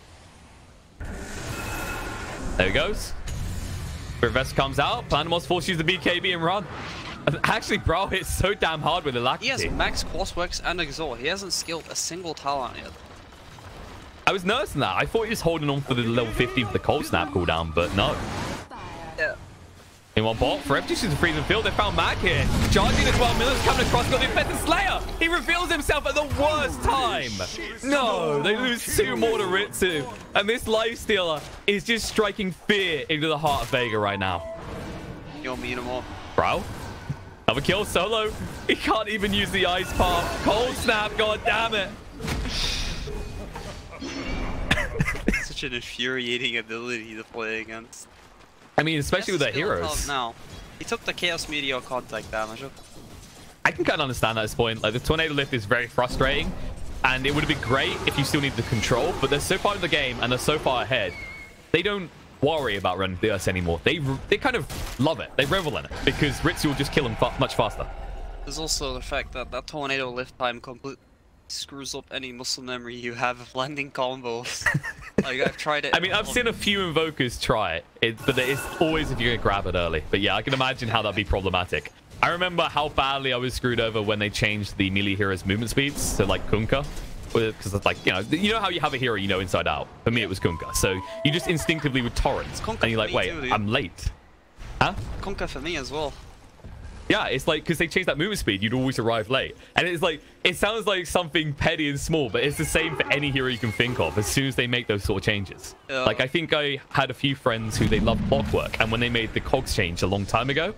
There he goes. Reverse comes out. Plantamos forces the BKB and run. Actually, bro, it's so damn hard with Alacrity. He has max crossworks and exhaust. He hasn't skilled a single talent yet. I was nursing that. I thought he was holding on for the level 50 for the cold snap cooldown, but no. Yeah. In one bot, Forev just uses the freezing field. They found Mag here. Charging as well. Miller's coming across. Got the offensive Slayer. He reveals himself at the worst time. No, they lose 2 more to Ritsu. And this Lifestealer is just striking fear into the heart of Vega right now. You'll meet him all. Bro. Another kill solo. He can't even use the ice palm. Cold snap. God damn it. Such an infuriating ability to play against. I mean, especially with their heroes. No, he took the Chaos Meteor contact damage. I can kind of understand that at this point. Like, the Tornado Lift is very frustrating, and it would have been great if you still need the control, but they're so far in the game and they're so far ahead, they don't worry about running the Earth anymore. They kind of love it. They revel in it because Ritsu will just kill him much faster. There's also the fact that that Tornado Lift time completely screws up any muscle memory you have of landing combos. Like, I've tried it. I mean, I've seen a few Invokers try it, but it's always if you're going to grab it early. But yeah, I can imagine how that'd be problematic. I remember how badly I was screwed over when they changed the melee hero's movement speeds to like Kunkka. Because it's like, you know how you have a hero you know inside out? For me, it was Kunkka. So you just instinctively would torrent. And you're like, wait, I'm late. Huh? Kunkka for me as well. Yeah, it's like, because they changed that movement speed, you'd always arrive late. And it's like, it sounds like something petty and small, but it's the same for any hero you can think of as soon as they make those sort of changes. Like, I think I had a few friends who they loved Clockwork, and when they made the cogs change a long time ago,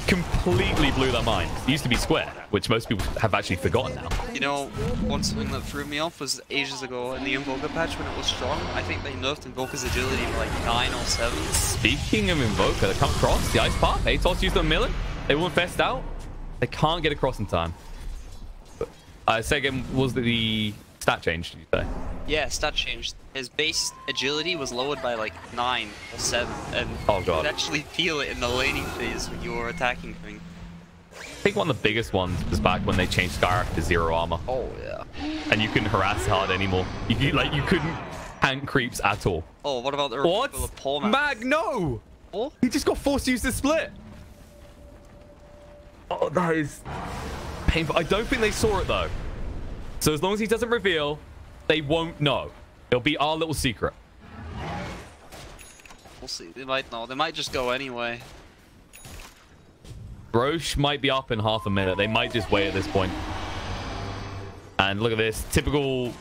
completely blew their mind. It used to be square, which most people have actually forgotten now. You know, one thing that threw me off was ages ago in the Invoker patch when it was strong. I think they nerfed Invoker's agility to like 9 or 7. Speaking of Invoker, they come across the Ice Path. Atos used on Millen. They won't fest out. They can't get across in time. Second, was the stat change, did you say? Yeah, stat changed. His base agility was lowered by like 9 or 7. And oh, God. You could actually feel it in the laning phase when you were attacking things. I think one of the biggest ones was back when they changed Skyrack to 0 armor. Oh, yeah. And you couldn't harass hard anymore. You couldn't tank creeps at all. Oh, what about the what? Paul Mag, no! Oh? He just got forced to use the split. Oh, that is painful. I don't think they saw it, though. So as long as he doesn't reveal, they won't know. It'll be our little secret. We'll see. They might know. They might just go anyway. Roche might be up in half a minute. They might just wait at this point. And look at this. Typical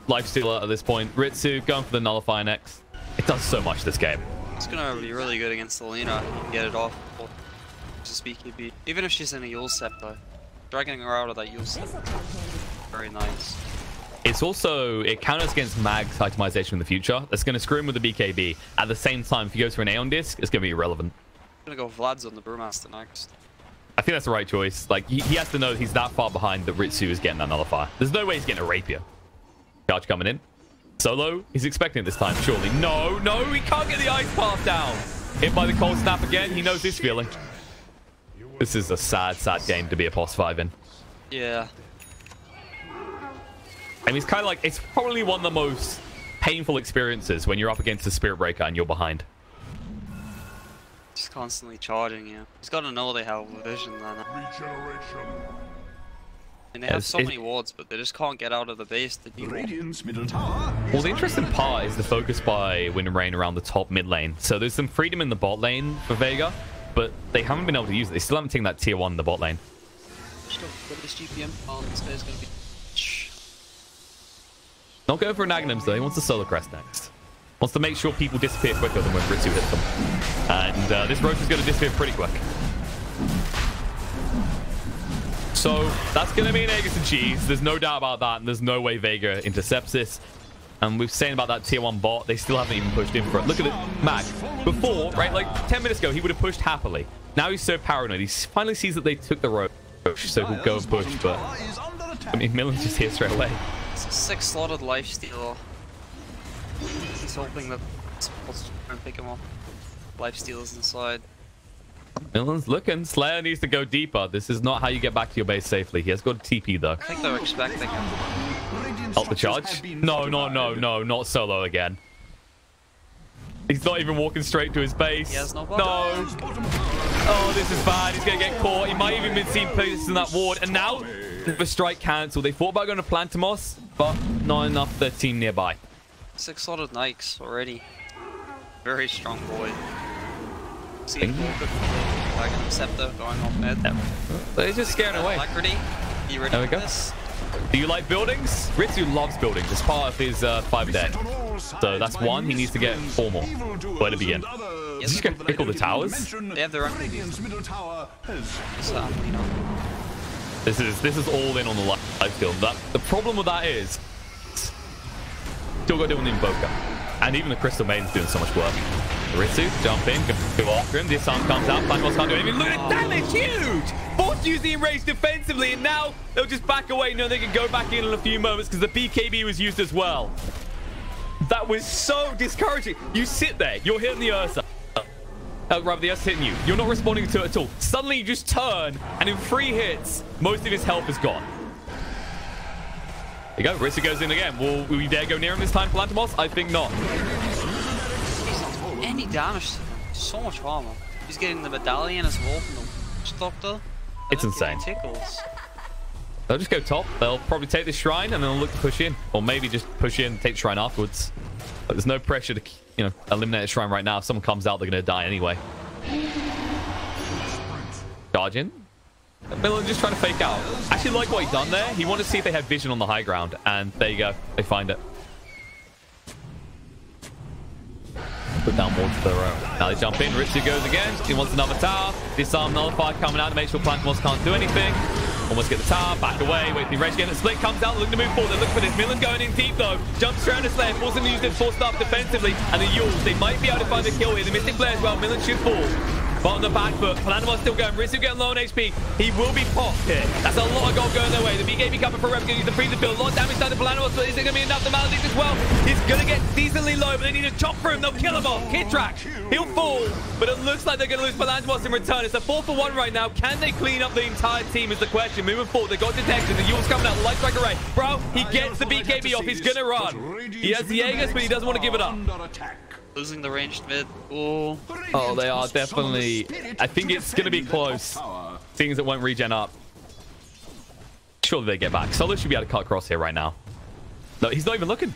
Lifestealer at this point. Ritsu going for the Nullify next. It does so much this game. It's going to be really good against Selena. You can get it off. Just BKB. Even if she's in a Yule Scepter. Dragging her out of that Yule Scepter. Very nice. It's also, it counters against Mag's itemization in the future. That's going to screw him with the BKB. At the same time, if he goes for an Aeon Disc, it's going to be irrelevant. I'm going to go Vlad's on the Brewmaster next. I think that's the right choice. Like, he has to know he's that far behind that Ritsu is getting that Nullifier. There's no way he's getting a Rapier. Charge coming in. Solo, he's expecting it this time, surely. No, he can't get the Ice Path down. Hit by the Cold Snap again. He knows this feeling. This is a sad, sad game to be a POS 5 in. Yeah. I mean, it's kind of like, it's probably one of the most painful experiences when you're up against a Spirit Breaker and you're behind. Just constantly charging you. He's got to know they have vision then. And they have so many wards, but they just can't get out of the base to deal. Well, the interesting part is the focus by Wind and Rain around the top mid lane. So there's some freedom in the bot lane for Vega, but they haven't been able to use it. They still haven't taken that tier 1 in the bot lane. Still got this GPM. Oh, this guy's gonna be... Not going for an Aghanims though, he wants the Solar Crest next. Wants to make sure people disappear quicker than when Ritsu hits them. And this Roach is going to disappear pretty quick. So that's going to be an Aegis and cheese. There's no doubt about that. And there's no way Vega intercepts this. And we've saying about that tier 1 bot, they still haven't even pushed in for it. Look at it, Mag. Before, right, like 10 minutes ago, he would have pushed happily. Now he's so paranoid. He finally sees that they took the Roach, so he'll go and push. But I mean, Millen's just here straight away. It's a 6 slotted lifesteal. He's hoping that supports to try and pick him up. Lifesteal's inside. Millen's looking. Slayer needs to go deeper. This is not how you get back to your base safely. He has got a TP though. I think they're expecting him. Help the charge? No, not solo again. He's not even walking straight to his base. He has no. Oh, this is bad. He's going to get caught. He might even been seen placed in that ward. And now the strike cancelled. They thought about going to Plantimos, but not enough for their team nearby. 6 slotted Nikes already. Very strong boy. See it like an Scepter going off mid. Yeah. But he's just scaring away. Alacrity. You ready for this? Do you like buildings? Ritsu loves buildings. It's part of his 5 deck. So that's 1. He needs to get 4 more. Where to begin? Is he going to pick all the towers? They have their own PBs. This is all in on the life field. The problem with that is still got to do an Invoker. And even the Crystal Maiden's doing so much work. Ritsu, jump in, go after him. This arm comes out. Plantimos can't do anything. Look at damage, huge! Forced to use the enrage defensively, and now they'll just back away. No, they can go back in a few moments because the BKB was used as well. That was so discouraging. You sit there, you're hitting the Ursa. Rather, the Ursa's hitting you. You're not responding to it at all. Suddenly, you just turn, and in 3 hits, most of his health is gone. There you go. Ritsu goes in again. Will we dare go near him this time, Plantimos? I think not. Any damage to him. So much armor. He's getting the medallion as well from the Doctor. It's insane. Tickles. They'll just go top. They'll probably take the shrine and then they'll look to push in. Or maybe just push in and take the shrine afterwards. But there's no pressure to, you know, eliminate the shrine right now. If someone comes out, they're going to die anyway. Charge in. Millen just trying to fake out. I actually like what he done there. He wanted to see if they had vision on the high ground. And there you go. They find it. Put down more to their own. Now they jump in. Ritsu goes again. He wants another tower. Disarm Nullify coming out to make sure Plantimos can't do anything. Almost get the tower. Back away. Wait for the enrage again. The split comes out. Looking to move forward. They're looking for this. Millen going in deep though. Jumps around his Slayer. Forcing to use this forced up defensively. And the Yules. They might be able to find the kill here. The Mystic Flare as well. Millen should fall. But on the back foot, Plantimos still going. Ritsu getting low on HP. He will be popped here. That's a lot of gold going their way. The BKB coming for Rev. Going to use the freezer build. A lot of damage done to Plantimos, but is it going to be enough? The Maledict as well. He's going to get decently low, but they need to chop through him. They'll kill him off. Kid track. He'll fall, but it looks like they're going to lose Plantimos in return. It's a 4-for-1 right now. Can they clean up the entire team is the question. Moving forward, they got detection. The Yule's coming out. Light strike array. Bro, he gets the BKB off. He's going to run. He has the Aegis, but he doesn't want to give it up. Losing the ranged mid. Oh, they are definitely. I think it's going to be close. Seeing as it won't regen up. Surely they get back. Solo should be able to cut across here right now. No, he's not even looking.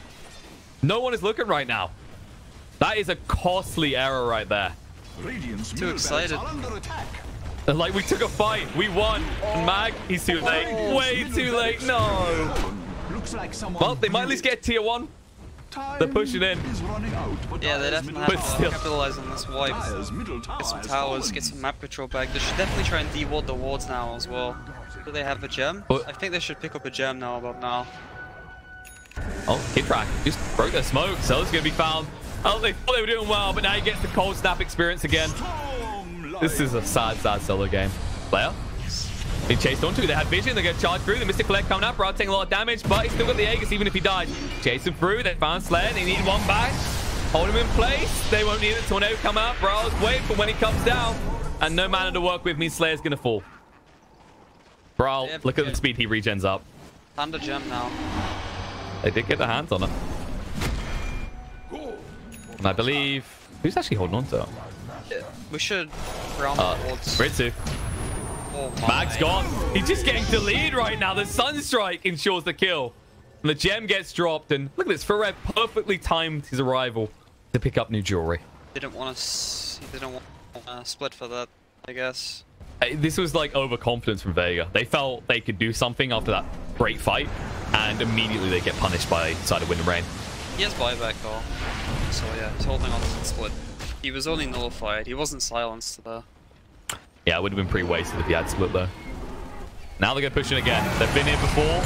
No one is looking right now. That is a costly error right there. Too excited. Like we took a fight. We won. Mag, he's too late. Way too late. No. Well, they might at least get tier 1. They're pushing in. Yeah, they definitely have to capitalize on this wipe. Get some towers, get some map control back. They should definitely try and de-ward the wards now as well. Do they have a gem? I think they should pick up a gem now about now. Oh, Kid Track just broke their smoke. So it's going to be found. Oh, they thought they were doing well, but now he gets the cold snap experience again. This is a sad, sad solo game. Player? Being chased onto. They had vision. They're going to charge through. The Mystic Flare coming up. Rod taking a lot of damage, but he's still got the Aegis even if he dies. Chasing through. They found Slayer. They need one back. Hold him in place. They won't need it. Tornado come up. Bros wait for when he comes down. And no mana to work with means Slayer's going to fall. Bro, look at the speed he regens up. Thunder gem now. They did get their hands on her. And I believe... Who's actually holding on to her? We should round towards... Ritsu. Oh my. Mag's gone. He's just getting to lead right now. The Sunstrike ensures the kill. And the gem gets dropped. And look at this. Farev perfectly timed his arrival to pick up new jewelry. He didn't want to split for that, I guess. This was like overconfidence from Vega. They felt they could do something after that great fight. And immediately they get punished by side of Wind and Rain. He has buyback though. So yeah, he's holding on to the split. He was only nullified. He wasn't silenced though. Yeah, it would have been pretty wasted if he had split though. Now they're going to push in again. They've been here before.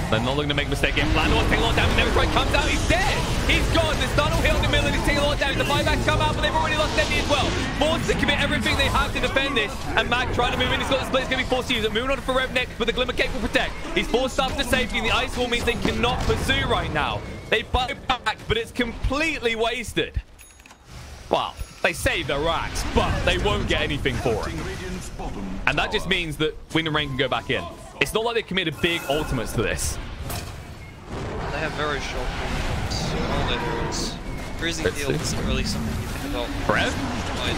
They're not looking to make a mistake here. Flandor taking a lot of damage. Neverstrike comes out. He's dead. He's gone. There's not a hill in the middle and he's taking a lot of damage. The buybacks come out, but they've already lost Dendi as well. Forced to commit everything they have to defend this. And Mag trying to move in. He's got the split. He's going to be forced to use it. Moving on to Farev next, but the Glimmer Cape will protect. He's forced up to safety, and the Ice Wall means they cannot pursue right now. They buy back, but it's completely wasted. Wow. They save their racks, but they won't get anything for it. And that just means that Wind and Rain can go back in. It's not like they committed big ultimates to this. They have very short combos. All their heroes. Freezing field isn't really something you think about. Brev?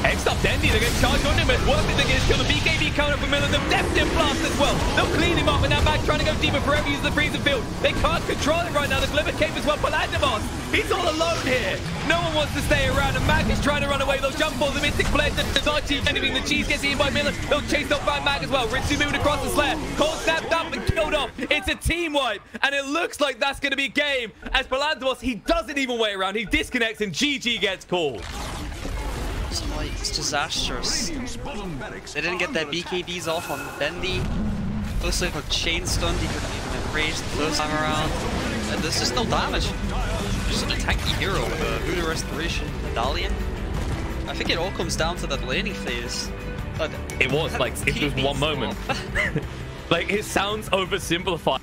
Next up, Dendi. They're going to charge on him. It's worth it. They're going to kill the BKB counter from Miller. They've left him blast as well. They'll clean him up, and now Mag trying to go deeper. Forever uses the freezing field. They can't control it right now. The Glimmer Cape as well. Palandimos, he's all alone here. No one wants to stay around, and Mag is trying to run away. Those jump balls, the Mystic Blade, the Archie, anything. The cheese gets eaten by Miller. They'll chase off by Mag as well. Ritsu moving across the Slayer. Cole snapped up and killed off. It's a team wipe, and it looks like that's going to be game. As Palandimos, he doesn't even wait around. He disconnects, and GG gets called. It's disastrous. They didn't get their BKBs off on Dendi. Looks like a chain stunned. He couldn't even enrage the first time around. And there's just no damage. Just a tanky hero with a Voodoo Restoration medallion. I think it all comes down to that laning phase. It was like, it was one moment. Like, it sounds oversimplified.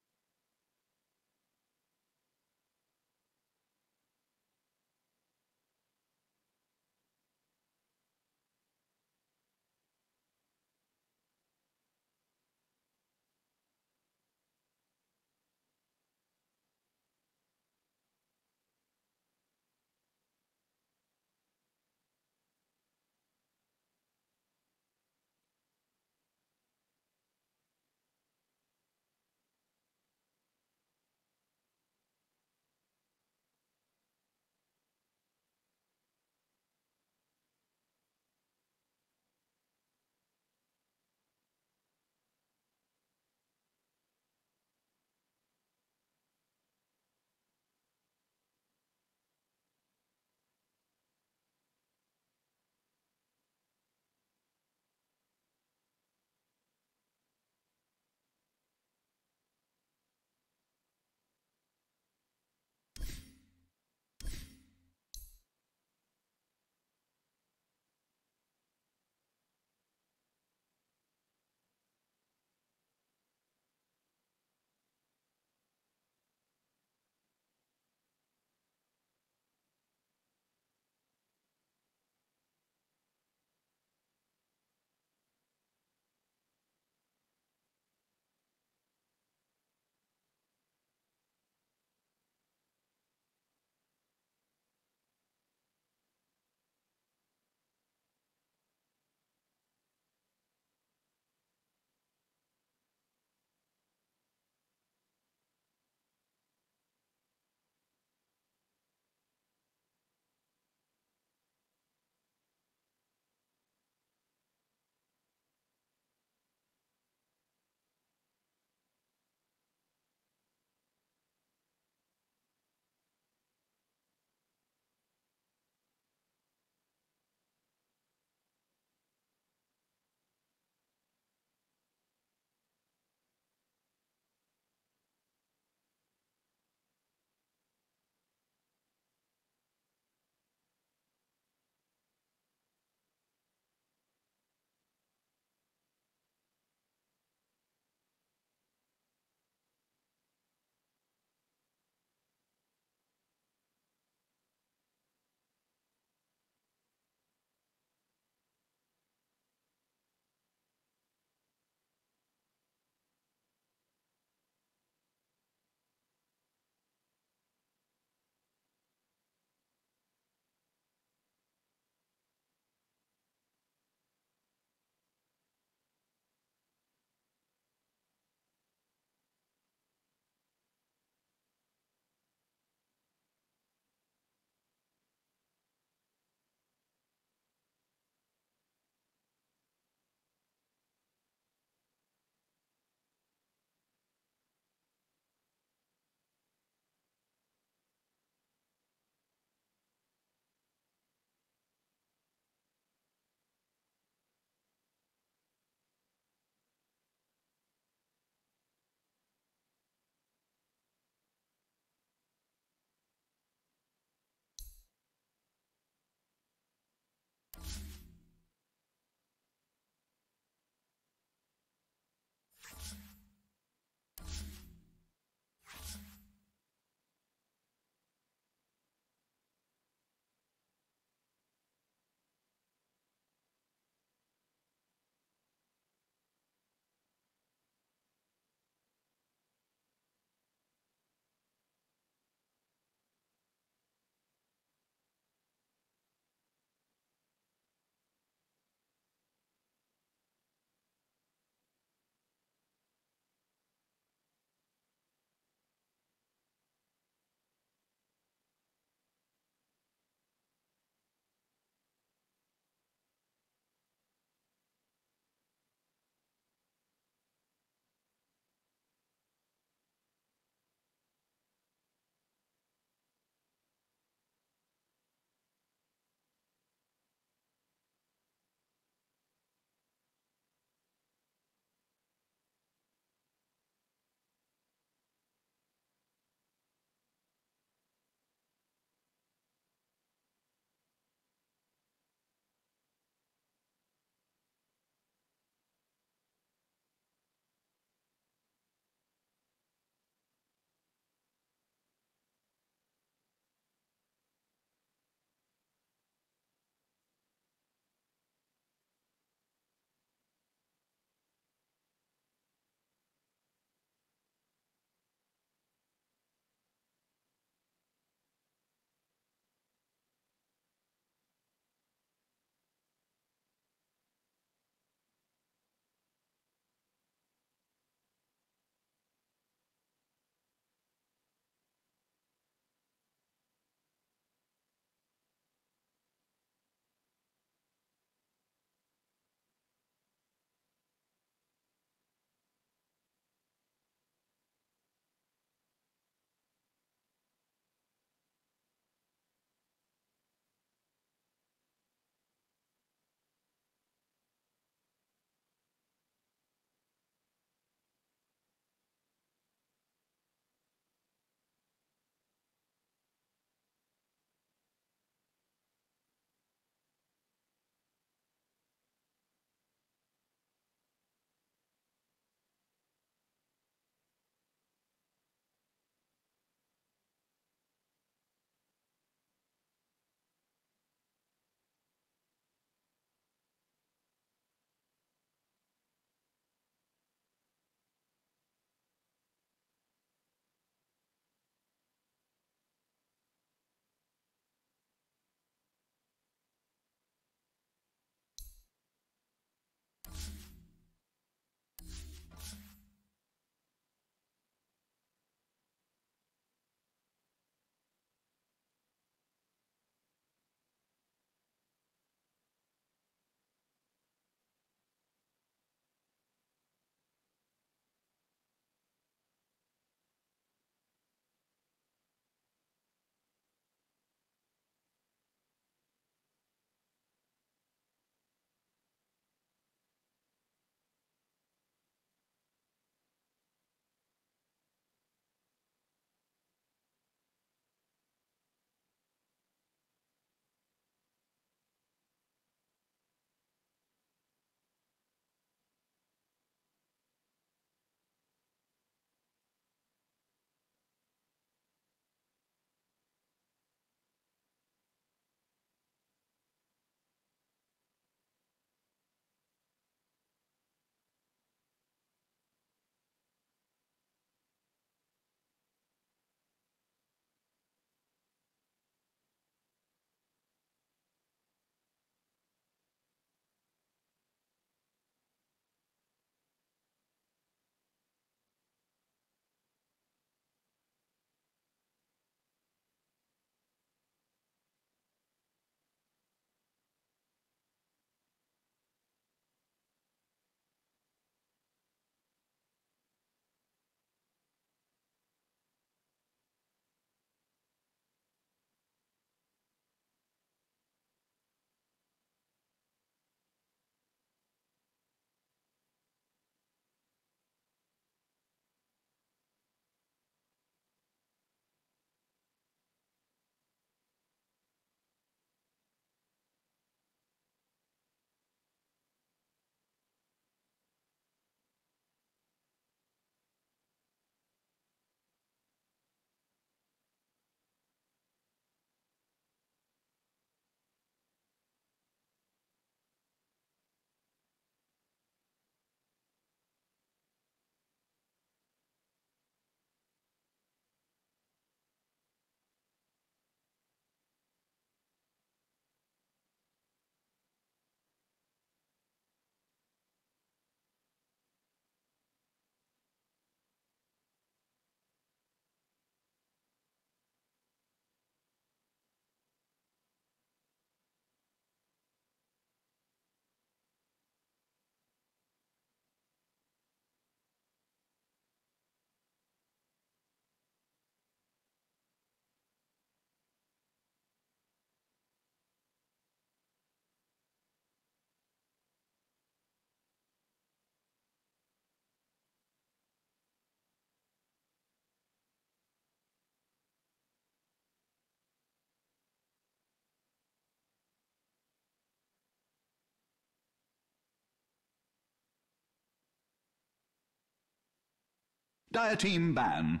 Dire team ban.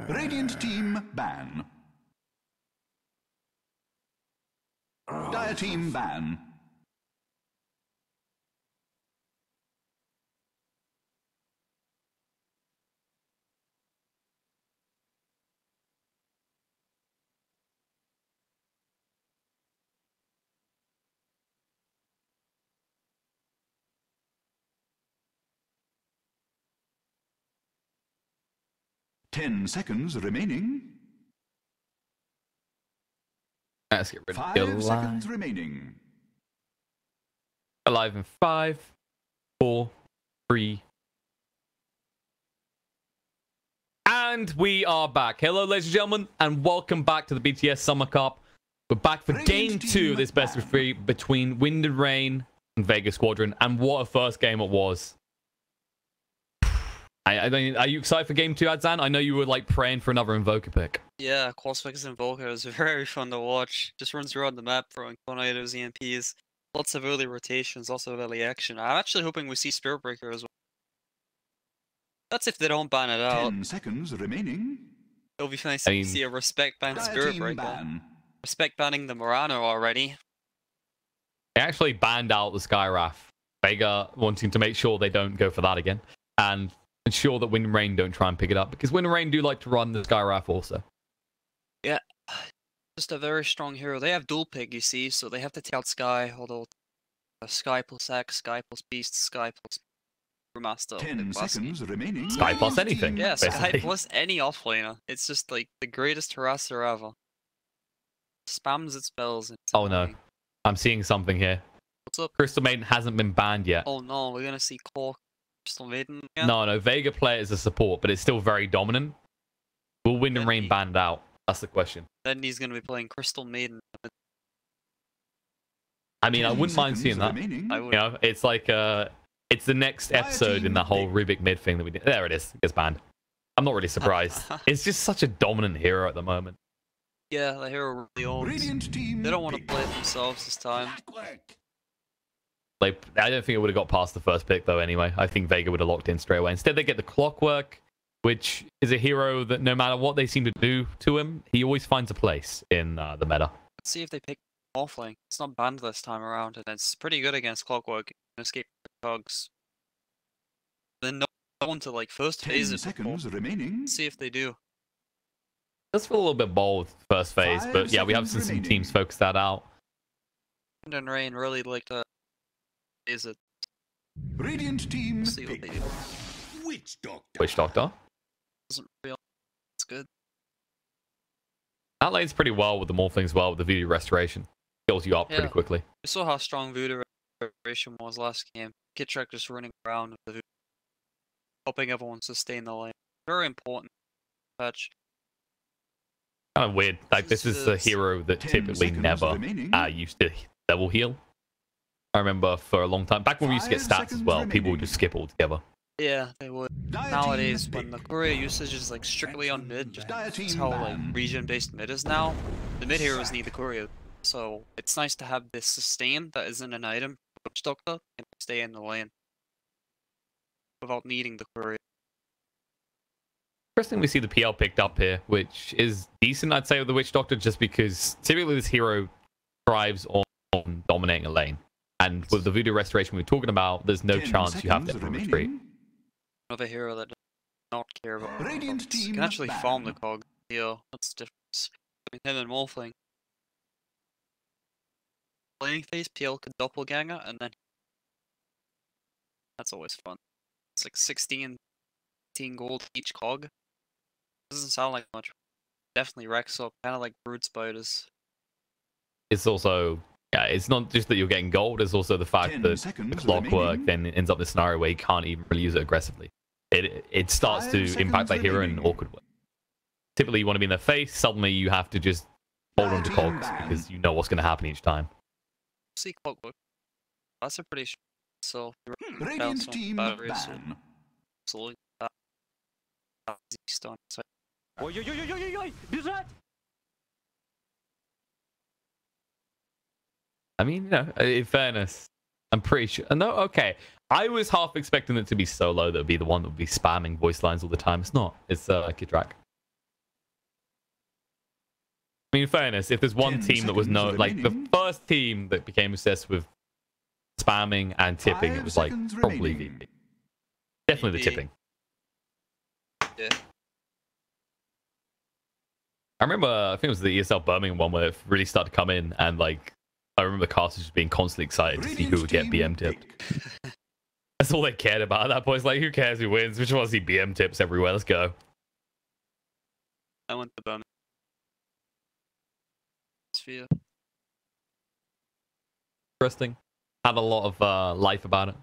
Radiant team ban. Dire team ban. Ten seconds remaining. Let's get rid of 5 seconds remaining. Alive in 5, 4, 3. And we are back. Hello, ladies and gentlemen, and welcome back to the BTS Summer Cup. We're back for Game 2 of this best of 3 between Wind and Rain and Vega Squadron. And what a first game it was. I mean, are you excited for Game 2, Adzan? I know you were like praying for another Invoker pick. Yeah, Qualspecs Invoker is very fun to watch. Just runs around the map throwing tornadoes, EMPs. Lots of early rotations, lots of early action. I'm actually hoping we see Spirit Breaker as well. That's if they don't ban it out. 10 seconds remaining. It'll be nice to see a respect ban Spirit Breaker. Ban. Respect banning the Murano already. They actually banned out the Skywrath. Vega wanting to make sure they don't go for that again. And ensure that Wind and Rain don't try and pick it up. Because Wind and Rain do like to run the Skywrath also. Yeah. Just a very strong hero. They have dual pick, you see, so they have to take out Sky, although Sky plus X, Sky plus Beast, Sky plus Master. 10 seconds remaining. Sky plus anything. Yeah, Sky basically. plus any offlaner. It's just like the greatest harasser ever. Spams its spells. It's Oh no. annoying. I'm seeing something here. What's up? Crystal Maiden hasn't been banned yet. Oh no, we're gonna see Cork, Crystal Maiden again? No, Vega play it as a support, but it's still very dominant. Will Wind and Rain banned out? That's the question. Then he's gonna be playing Crystal Maiden. I mean, I wouldn't mind seeing that. I would. You know, it's like it's the next episode in the whole Rubik mid thing that we did. There it is. It gets banned. I'm not really surprised. It's just such a dominant hero at the moment. Yeah, the hero really owns. They don't want to play it themselves this time. Like, I don't think it would have got past the first pick though. Anyway, I think Vega would have locked in straight away. Instead, they get the Clockwork, which is a hero that no matter what they seem to do to him, he always finds a place in the meta. Let's see if they pick Morphling. It's not banned this time around, and it's pretty good against Clockwork. You can escape the cogs. Then no one to like first phase it. Seconds remaining. Let's see if they do. That's a little bit bold first phase, but yeah, we have seen some teams focus that out. Wind and Rain really like to phase it. Radiant team. We'll see what they do. Witch Doctor. Witch Doctor. Isn't real. It's good. That lanes pretty well with the Morphling as well, with the Voodoo Restoration. Kills you up pretty quickly. We saw how strong Voodoo Restoration was last game. Kitrak just running around with the Voodoo, helping everyone sustain the lane. Very important patch. Kind of weird. Like, this is a hero that typically never used to double heal. I remember for a long time, back when we used to get stats as well, people would just skip altogether. Yeah, they would. Nowadays, when the courier usage is like strictly on mid, just how like region-based mid is now, the mid heroes need the courier. So it's nice to have this sustain that isn't an item, Witch Doctor, and stay in the lane without needing the courier. First thing we see the PL picked up here, which is decent, I'd say, with the Witch Doctor, just because typically this hero thrives on dominating a lane. And with the Voodoo Restoration we were talking about, there's no chance you have to retreat. Another hero that does not care about the cogs. You can actually farm the cog here. What's the difference between him and Morphling? Playing phase, PL could doppelganger, and then that's always fun. It's like 16 gold each cog. Doesn't sound like much. Definitely racks up, kind of like brood spiders. It's also, yeah, it's not just that you're getting gold, it's also the fact that the Clockwork then ends up in a scenario where you can't even really use it aggressively. It starts to impact that hero in an awkward way. Typically you want to be in their face, suddenly you have to just hold on to cogs because you know what's going to happen each time. See Clockwork. That's a pretty so Radiant team ban. Absolutely. Ой-ой-ой-ой-ой! Бежать! I mean, you know, in fairness, I'm pretty sure. No, okay. I was half expecting it to be solo. That would be the one that would be spamming voice lines all the time. It's not. It's Kidrak. I mean, in fairness, if there's one team that was like the first team that became obsessed with spamming and tipping, it was like probably VP. Definitely the tipping. Yeah. I remember, I think it was the ESL Birmingham one where it really started to come in, and like, I remember casters just being constantly excited to see who would get BM tipped. That's all they cared about at that point. It's like, who cares who wins? We just want to see BM tips everywhere. Let's go. I went to Birmingham. Sphere. Interesting. Had a lot of life about it.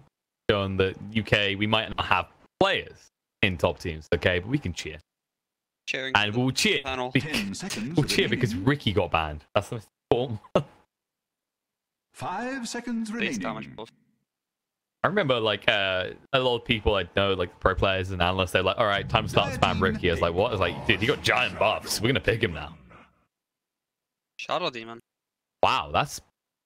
Showing that UK, we might not have players in top teams, okay, but we can cheer. Cheering and we'll cheer. We'll cheer because Ricky got banned. That's the most important. 5 seconds remaining. I remember like a lot of people I know, like pro players and analysts, they're like, all right, time to start spam Ricky. I was like, what? I was like, dude, he got giant buffs. We're gonna pick him now. Shadow Demon. Wow, that's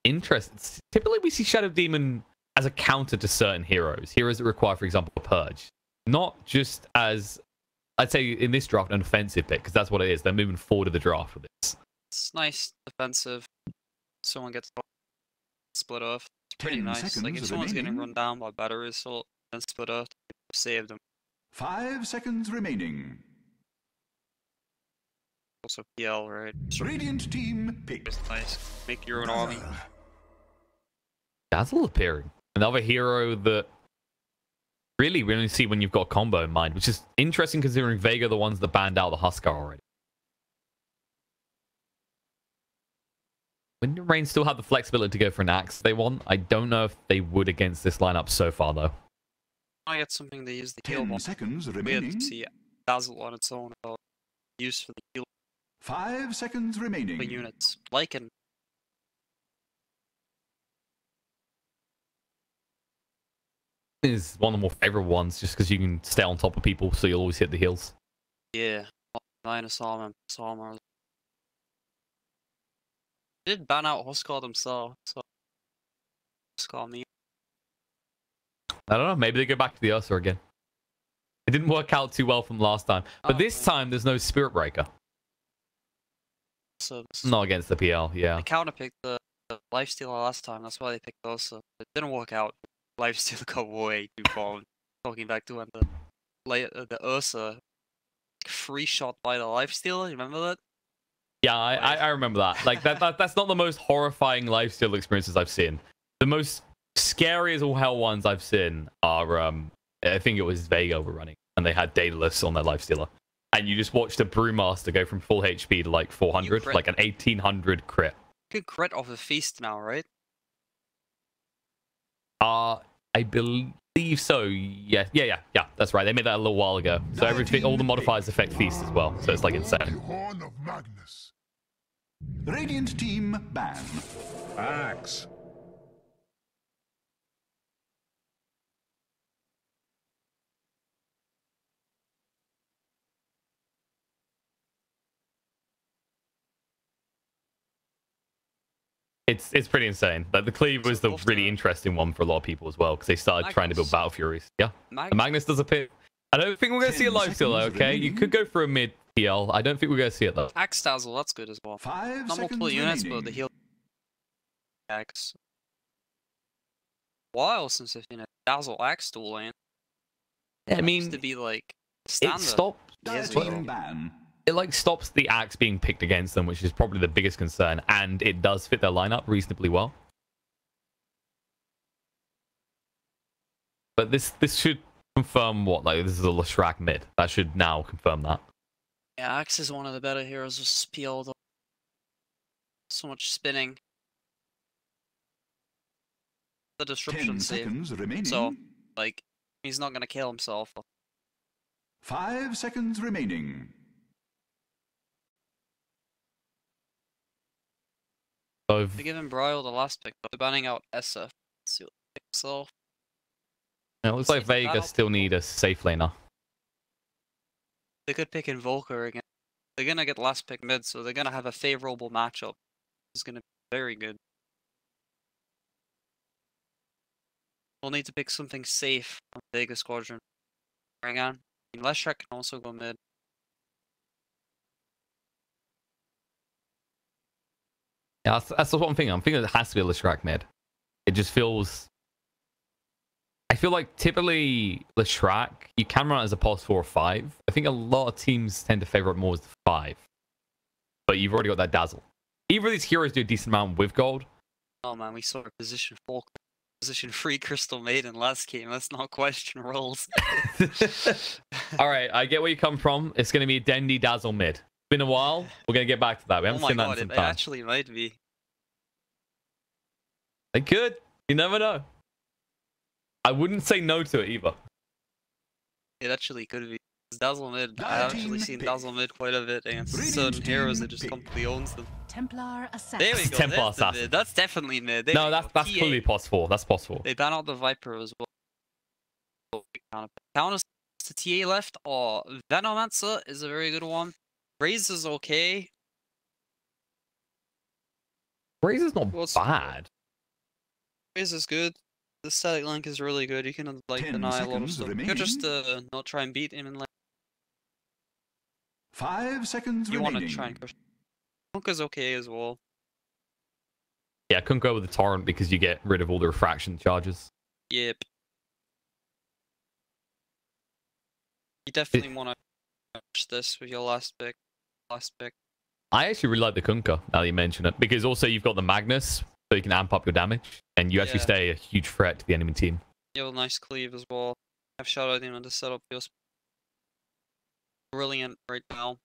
interesting. Typically we see Shadow Demon as a counter to certain heroes. Heroes that require, for example, a purge. Not just as, I'd say in this draft, an offensive pick, because that's what it is. They're moving forward to the draft with this. It's nice defensive. Someone gets split off. It's pretty nice. Like if someone's getting run down by batteries, so then split off, save them. 5 seconds remaining. Also PL, right? So Radiant team pick. it's nice. Make your own army. Dazzle appearing. Another hero that really we only see when you've got a combo in mind, which is interesting considering Vega are the ones that banned out the Huskar already. Wind and Rain still have the flexibility to go for an axe they want. I don't know if they would against this lineup so far, though. I get something they use the heal 10 bomb. seconds We had remaining. to see Dazzle on its own about use for the heal 5 seconds remaining. for units. Like in Is one of the more favorite ones just because you can stay on top of people, so you'll always hit the heals. yeah, minus armor and plus armor. They did ban out Huskar themselves, so Huskar me. I don't know, maybe they go back to the Ursa again. It didn't work out too well from last time. But this time, there's no Spirit Breaker. So this Not against the PL, yeah. they counterpicked the lifestealer last time, that's why they picked Ursa. It didn't work out. Lifestealer got way too far. Talking back to when the Ursa free shot by the lifestealer, you remember that? Yeah, I remember that. Like that's not the most horrifying lifesteal experiences I've seen. The most scary as all hell ones I've seen are I think it was Vega were running and they had Daedalus on their lifestealer. And you just watched a Brewmaster go from full HP to like 400, like an 1800 crit. You can crit off the feast now, right? I believe so. Yeah, that's right. They made that a little while ago. So everything, all the modifiers affect feast as well. So it's like insane. Horn of Magnus. Radiant team ban. Axe. It's pretty insane. Like the Cleave was the really interesting one for a lot of people as well because they started trying to build Battle Furies. Yeah, the Magnus does appear. I don't think we're gonna see a lifesteal though. Okay, you could go for a mid PL. I don't think we're gonna see it though. Axe Dazzle, that's good as well. 5 Not multiple seconds units, remaining. but the heal Axe. While since if Dazzle Axe tool lane. I Used mean, to be like standard. it stops. years Team ago. ban. It like stops the axe being picked against them, which is probably the biggest concern, and it does fit their lineup reasonably well. But this should confirm what, like, this is a Leshrac mid. That should now confirm that. Yeah, Axe is one of the better heroes with PL though. So much spinning. The 10 disruption save. seconds remaining. So, like, he's not gonna kill himself. 5 seconds remaining. So They give him Brile the last pick, but they're banning out SF. Let's see what they pick himself. it looks like See the Vega battle still need a safe laner. They could pick Invoker again. They're gonna get last pick mid, so they're gonna have a favorable matchup. It's gonna be very good. We'll need to pick something safe on Vega Squadron. Bring on. Leshrac can also go mid. Yeah, that's the one thing. I'm thinking it has to be a Leshrac mid. It just feels... I feel like typically Leshrac, you can run it as a pos 4 or 5. I think a lot of teams tend to favor it more as the 5. But you've already got that Dazzle. Either of these heroes do a decent amount with gold. Oh man, we saw a position 4, position 3 Crystal Maiden last game. Let's not question rolls. Alright, I get where you come from. It's going to be a Dendi Dazzle mid. Been a while. We're going to get back to that. We haven't seen that in some it time. actually might be. They could. You never know. I wouldn't say no to it either. It actually could be. Dazzle mid, I've actually seen Dazzle mid quite a bit against certain heroes that just completely owns them. Templar Assassin. There we go. Templar Assassin. Mid. That's definitely mid. There No, that's fully pos 4. That's pos 4. They ban out the Viper as well. Counters to TA left, or Venomancer is a very good one. Razor's okay. Razor's not bad. Razor's good. The static link is really good. You can like deny a lot of stuff. You could just not try and beat him in like. 5 seconds You remaining. want to try and crush. Kunkka's okay as well. Yeah, I couldn't go with the Torrent because you get rid of all the refraction charges. Yep. You definitely want to push this with your last pick. I actually really like the Kunkka, now that you mention it, because also you've got the Magnus, so you can amp up your damage, and you actually stay a huge threat to the enemy team. You have a nice cleave as well. I've shouted him on the setup. Feels brilliant right now.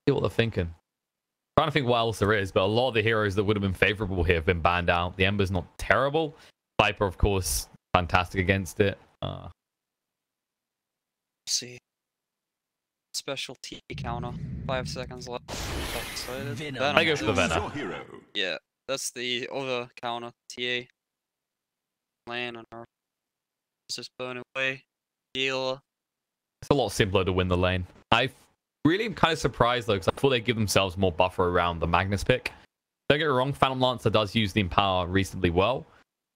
See what they're thinking. Trying to think what else there is, but a lot of the heroes that would have been favorable here have been banned out. The Ember's not terrible. Viper, of course, fantastic against it. Let's see. Special T counter. 5 seconds left. I go for the Venom. Yeah, that's the other counter. TA. Land on her. Just burn away. Healer. It's a lot simpler to win the lane. I really am kind of surprised though, because I thought they'd give themselves more buffer around the Magnus pick. Don't get me wrong, Phantom Lancer does use the Empower reasonably well,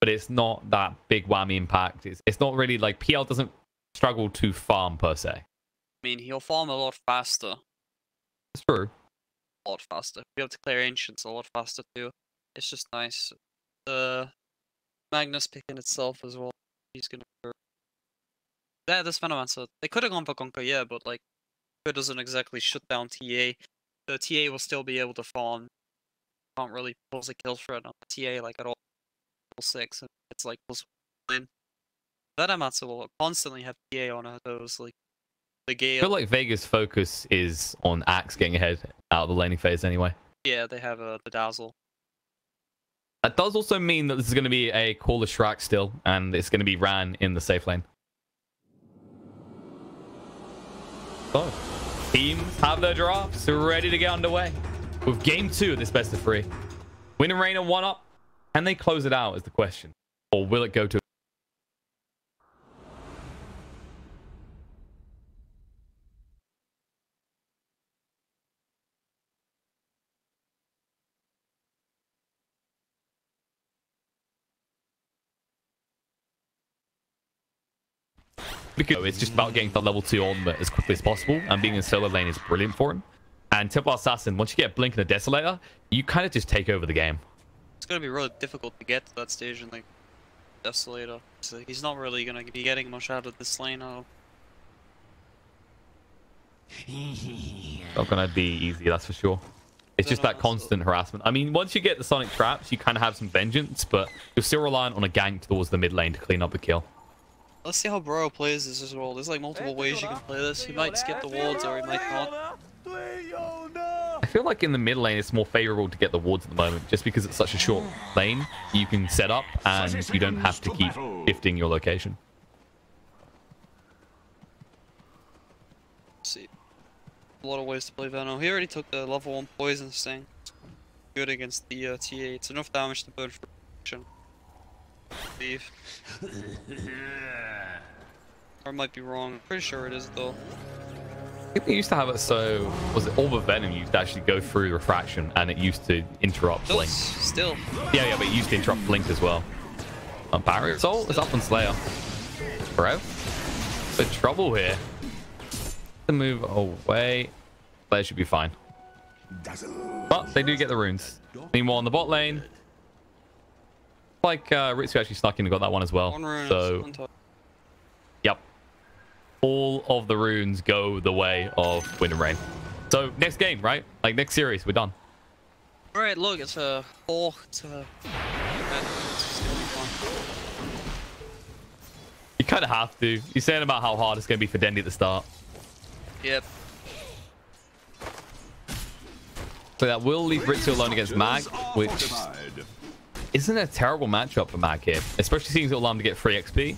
but it's not that big whammy impact. It's not really like PL doesn't struggle to farm per se. I mean, he'll farm a lot faster. It's true. A lot faster. Be able to clear Ancients a lot faster too. It's just nice. The Magnus pick in itself as well. He's gonna. Yeah, this Venomancer. They could have gone for Kunkka, yeah, but like, it doesn't exactly shut down TA. The TA will still be able to farm. Can't really pose a kill threat on the TA like at all. 6, and it's like plus 1. Venomancer will constantly have TA on her toes, like the Gale. I feel like Vega's focus is on Axe getting ahead out of the laning phase anyway. Yeah, they have the Dazzle. That does also mean that this is going to be a Caller Shrek still, and it's going to be ran in the safe lane. So, teams have their drafts ready to get underway with game 2 of this best of 3. Win and Reign are 1 up. Can they close it out is the question, or will it go to? Because it's just about getting to level 2 ultimate as quickly as possible, and being in solo lane is brilliant for him. And Templar Assassin, once you get Blink and the Desolator, you kind of just take over the game. It's gonna be really difficult to get to that stage in like Desolator. So he's not really gonna be getting much out of this lane. Not gonna be easy, that's for sure. It's just that constant harassment. I mean, once you get the Sonic Traps, you kind of have some vengeance, but you're still reliant on a gank towards the mid lane to clean up the kill. Let's see how Bro plays this as well. There's like multiple ways you can play this. He might skip the wards or he might not. I feel like in the mid lane it's more favorable to get the wards at the moment, just because it's such a short lane. You can set up and you don't have to keep shifting your location. Let's see. A lot of ways to play Venom. He already took the level 1 poison thing. Good against the TA. It's enough damage to burn for action. Beef. Or I might be wrong. I'm pretty sure it is though. think they used to have it so, was it Orb of Venom used to actually go through refraction and it used to interrupt Blink. Still. Yeah, but it used to interrupt Blink as well. Barrier Assault is up on Slayer. Bro, bit trouble here. To move away. Slayer should be fine. But they do get the runes. Meanwhile, on the bot lane, like Ritsu actually snuck in and got that one as well. So, yep. All of the runes go the way of Wind and Rain. So next game, right? Like next series, we're done. Alright, look, it's a 4 to... You kind of have to. You're saying about how hard it's going to be for Dendi at the start. Yep. So that will leave Ritsu alone against Mag, which isn't a terrible matchup for Mag here. Especially seeing he'll allow him to get free XP.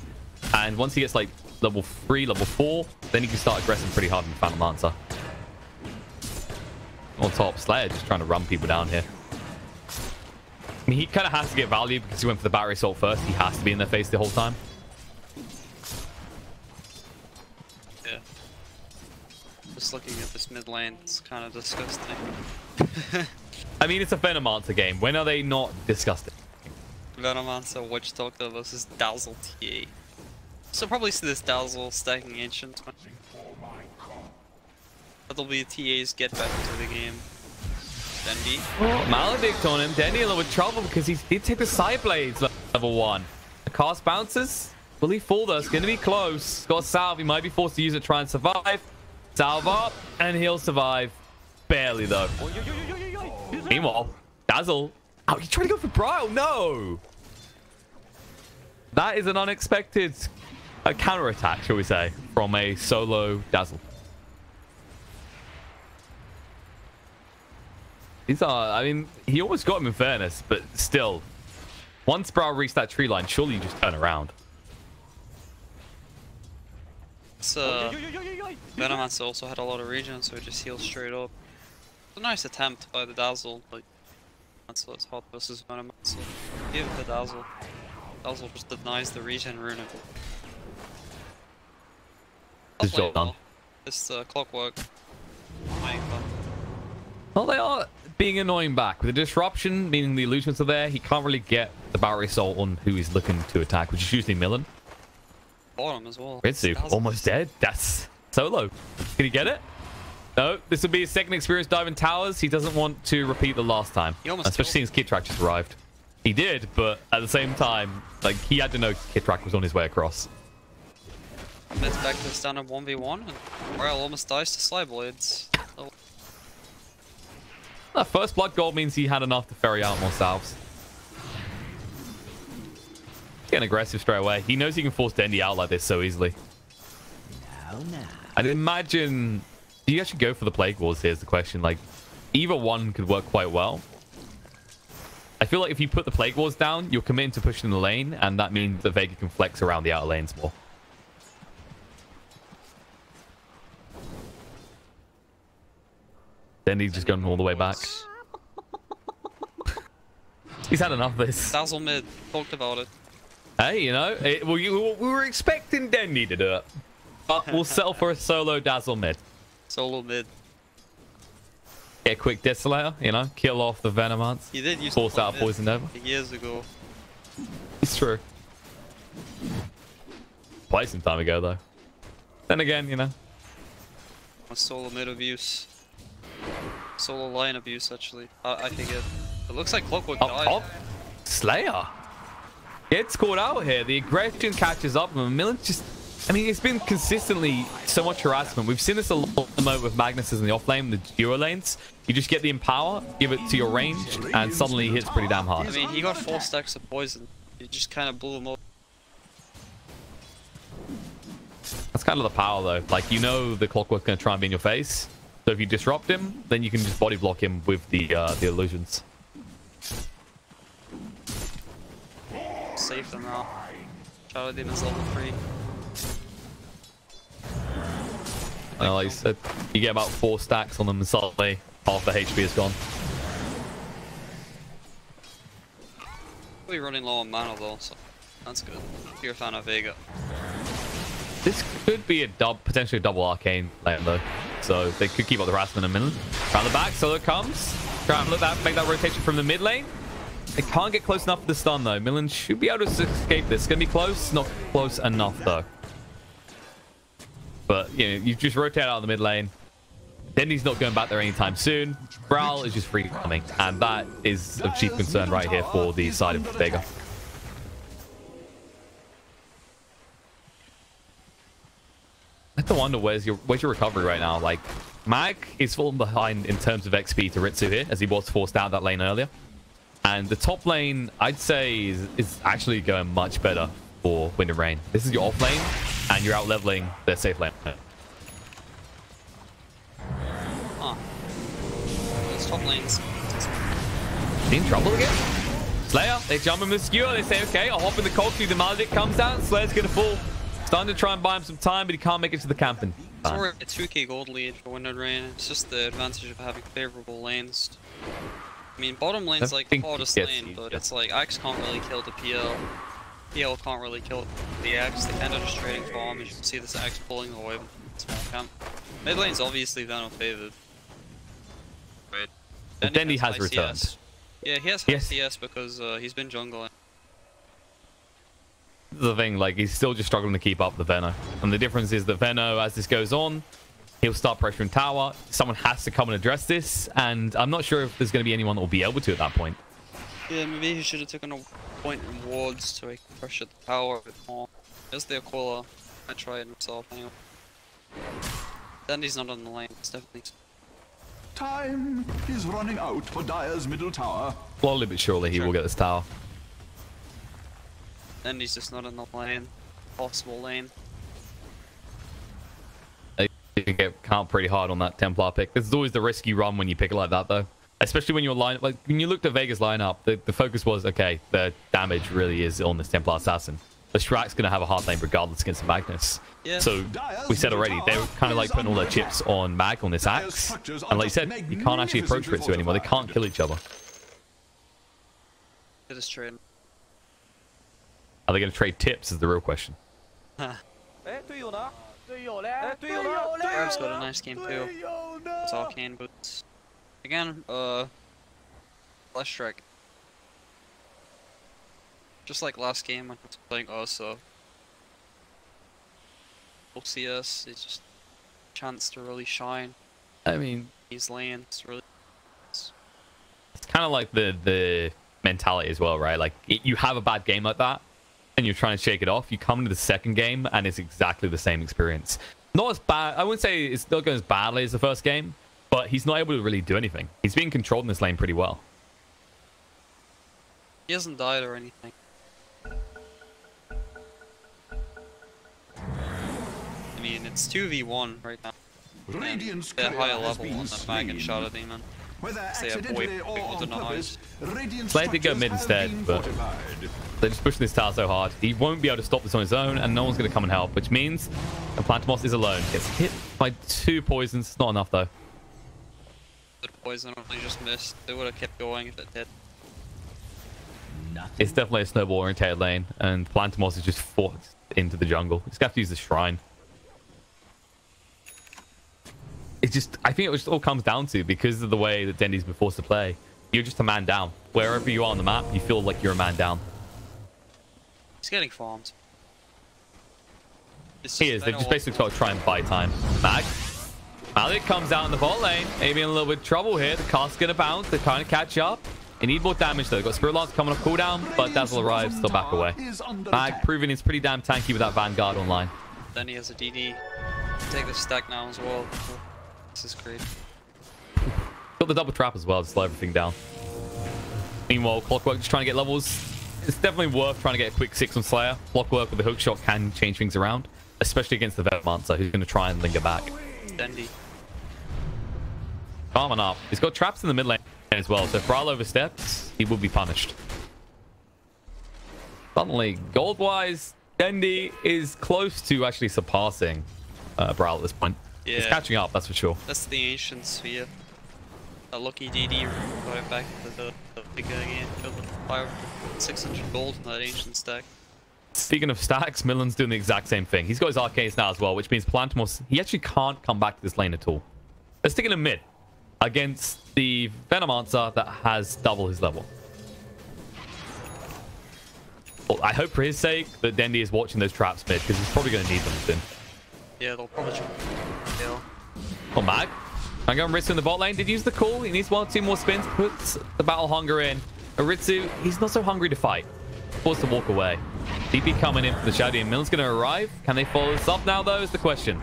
And once he gets like level 3, level 4, then he can start aggressing pretty hard in Phantom Lancer. On top, Slayer just trying to run people down here. I mean, he kind of has to get value because he went for the Battery Assault first. He has to be in their face the whole time. Yeah. Just looking at this mid lane, it's kind of disgusting. I mean, it's a Venomancer game. When are they not disgusting? Venomancer, Witch Doctor versus Dazzle TA. So probably see this Dazzle stacking Ancient. That'll be TA's get back into the game. Dendi. Oh, Maledict on him. Dendi a little bit of trouble because he did take the Side Blades level 1. The cast bounces. Will he fall though? It's going to be close. Got a salve. He might be forced to use it to try and survive. Salve up, and he'll survive. Barely though. Meanwhile, Dazzle. Oh, he tried to go for Brile. No. That is an unexpected counterattack, shall we say, from a solo Dazzle. These are, I mean, he almost got him in fairness, but still. Once Brile reached that tree line, surely you just turn around. Venomancer also had a lot of regen, so it just heals straight up. It's a nice attempt by the Dazzle, like, so it's hot versus Venomancer. Give it the Dazzle. Dazzle just denies the regen rune of it. This job done. This clockwork. Well, they are being annoying back. With the disruption, meaning the illusions are there, he can't really get the Battery Assault on who he's looking to attack, which is usually Millen. Bottom as well. Ritsu, almost dead. That's solo. Can he get it? No, this will be his second experience diving towers. He doesn't want to repeat the last time. Especially since Kid Track just arrived. He did, but at the same time, like, he had to know Kid Track was on his way across. Mid's back to standard 1v1, and Brile almost dies to Slide Blades. Oh. That first blood gold means he had enough to ferry out more salves. Getting aggressive straight away. He knows he can force Dendi out like this so easily. No. I'd imagine... Do you actually go for the Plague Wars? Here's the question. Like, either one could work quite well. I feel like if you put the Plague Wars down, you're committing to pushing the lane, and that means that Vega can flex around the outer lanes more. Dendi's just going all the way back. He's had enough of this. Dazzle mid. Talked about it. Hey, you know, we were expecting Dendi to do it. But we'll settle for a solo Dazzle mid. Solo mid. Get a quick Desolator, you know, kill off the Venomancer. He did use force out Poison Nova. Years ago. It's true. Quite some time ago, though. Then again, you know. A solo mid abuse. Solo line abuse, actually. I think it looks like Clockwork died. Oh, Slayer gets caught out here. The aggression catches up. Millen's just... I mean, it's been consistently so much harassment. We've seen this a lot with Magnus's in the off lane, the duo lanes. You just get the Empower, give it to your range, and suddenly he hits pretty damn hard. I mean, he got 4 stacks of poison. He just kind of blew him up. That's kind of the power, though. Like, you know the Clockwork's going to try and be in your face. So if you disrupt him, then you can just body block him with the illusions. Save them now. Shadow Demon's level 3. Like you said, you get about 4 stacks on them and suddenly half the HP is gone. We're running low on mana though, so that's good. If you're a fan of Vega. This could be a potentially a double arcane lane though. so they could keep up the harassment in a minute. Around the back, Solo comes. Try and make that rotation from the mid lane. They can't get close enough for the stun, though. Millen should be able to escape this. It's going to be close. Not close enough, though. But, you know, you just rotate out of the mid lane. Dendi's not going back there anytime soon. Brawl is just free coming. And that is of chief concern right here for the side of Vega. I have to wonder where's your recovery right now. Like, Mag is falling behind in terms of XP to Ritsu here, as he was forced out of that lane earlier. And the top lane, I'd say, is actually going much better for Wind and Rain. This is your off lane, and you're out leveling their safe lane. Those top lanes. In trouble again? Slayer, they jump him with skewer. They say, okay, I'll hop in the Coldstream. The Maledict comes down. Slayer's going to fall. Starting to try and buy him some time, but he can't make it to the camping. It's already a 2k gold lead for Wind and Rain. It's just the advantage of having favorable lanes. I mean, bottom lane's like the hardest lane, but it's like Axe can't really kill the PL. PL can't really kill the Axe. They end up just trading farm. As you can see, this Axe pulling away from the small camp. Mid lane's obviously Venom favored. Right. Dendi has returned. CS. Yeah, he has high CS because he's been jungling. The thing, like, he's still just struggling to keep up the Veno. And the difference is that Veno, as this goes on, he'll start pressuring tower. Someone has to come and address this, and I'm not sure if there's going to be anyone that will be able to at that point. Yeah, maybe he should have taken a point in wards so he could pressure the tower a bit more. There's the Aquila. I try it himself anyway. Dendi's not on the lane, it's definitely... Time is running out for Dire's middle tower. Slowly but surely he will get this tower. Dendi's just not in the lane. Possible lane. You can get count pretty hard on that Templar pick. This is always the risk you run when you pick it like that, though. Especially when you're when you looked at Vega's lineup, the focus was, okay, the damage really is on this Templar assassin. The Shrak's going to have a hard lane regardless against Magnus. Yeah. So we said already, they were kind of like putting all their chips on Mag on this Axe. And like you said, you can't actually approach Ritsu anymore. They can't kill each other. It is trade. Are they going to trade tips is the real question. Arab's got a nice game too. It's Arcane boots. Again, less Shrek. Just like last game when I was playing Ursa. OCS is just a chance to really shine. I mean, these lanes really. It's kind of like the mentality as well, right? Like you have a bad game like that, and you're trying to shake it off. You come into the second game, and it's exactly the same experience. Not as bad. I wouldn't say it's not going as badly as the first game, but he's not able to really do anything. He's being controlled in this lane pretty well. He hasn't died or anything. I mean, it's 2v1 right now. They're higher level on the Mag and Shadow Demon. They have way bigger than eyes. Slade did go mid instead, but they're just pushing this tower so hard. He won't be able to stop this on his own, and no one's going to come and help, which means Plantimos is alone. Gets hit by 2 poisons. Not enough, though. The poison only just missed. They would have kept going if it did. It's definitely a snowball-oriented lane, and Plantimos is just forced into the jungle. He's going to have to use the shrine. It's just, I think it just all comes down to, because of the way that Dendi's been forced to play, you're just a man down. Wherever you are on the map, you feel like you're a man down. He's getting farmed. He is. They've just basically got to try and buy time. Malik comes out in the bot lane. Maybe in a little bit of trouble here. The cast's going to bounce. They're trying to catch up. They need more damage, though. They've got Spirit Lance coming off cooldown, but Dazzle arrives. They'll back away. Mag proving it's pretty damn tanky with that Vanguard online. Then he has a DD. Take the stack now as well. This is great. Got the double trap as well to slow everything down. Meanwhile, Clockwork just trying to get levels. It's definitely worth trying to get a quick 6 on Slayer. Clockwork with the hook shot can change things around, especially against the Vetmancer, who's going to try and linger back. Dendi. Calming up. He's got traps in the mid lane as well, so if Brawl oversteps, he will be punished. Suddenly, gold-wise, Dendi is close to actually surpassing Brawl at this point. Yeah. He's catching up, that's for sure. That's the ancient sphere. A lucky DD got it back to the big game. 600 gold in that ancient stack. Speaking of stacks, Millen's doing the exact same thing. He's got his arcades now as well, which means Plantimos, he actually can't come back to this lane at all. Let's stick in a mid against the Venomancer that has double his level. Well, I hope for his sake that Dendi is watching those traps mid, because he's probably going to need them soon. Yeah, they'll probably kill. Oh, Mag. I'm going Ritsu in the bot lane. Did use the call. He needs 1 or 2 more spins. Puts the battle hunger in. Ritsu, he's not so hungry to fight. Forced to walk away. DP coming in from the Shadow and Millen's going to arrive. Can they follow this up now, though, is the question.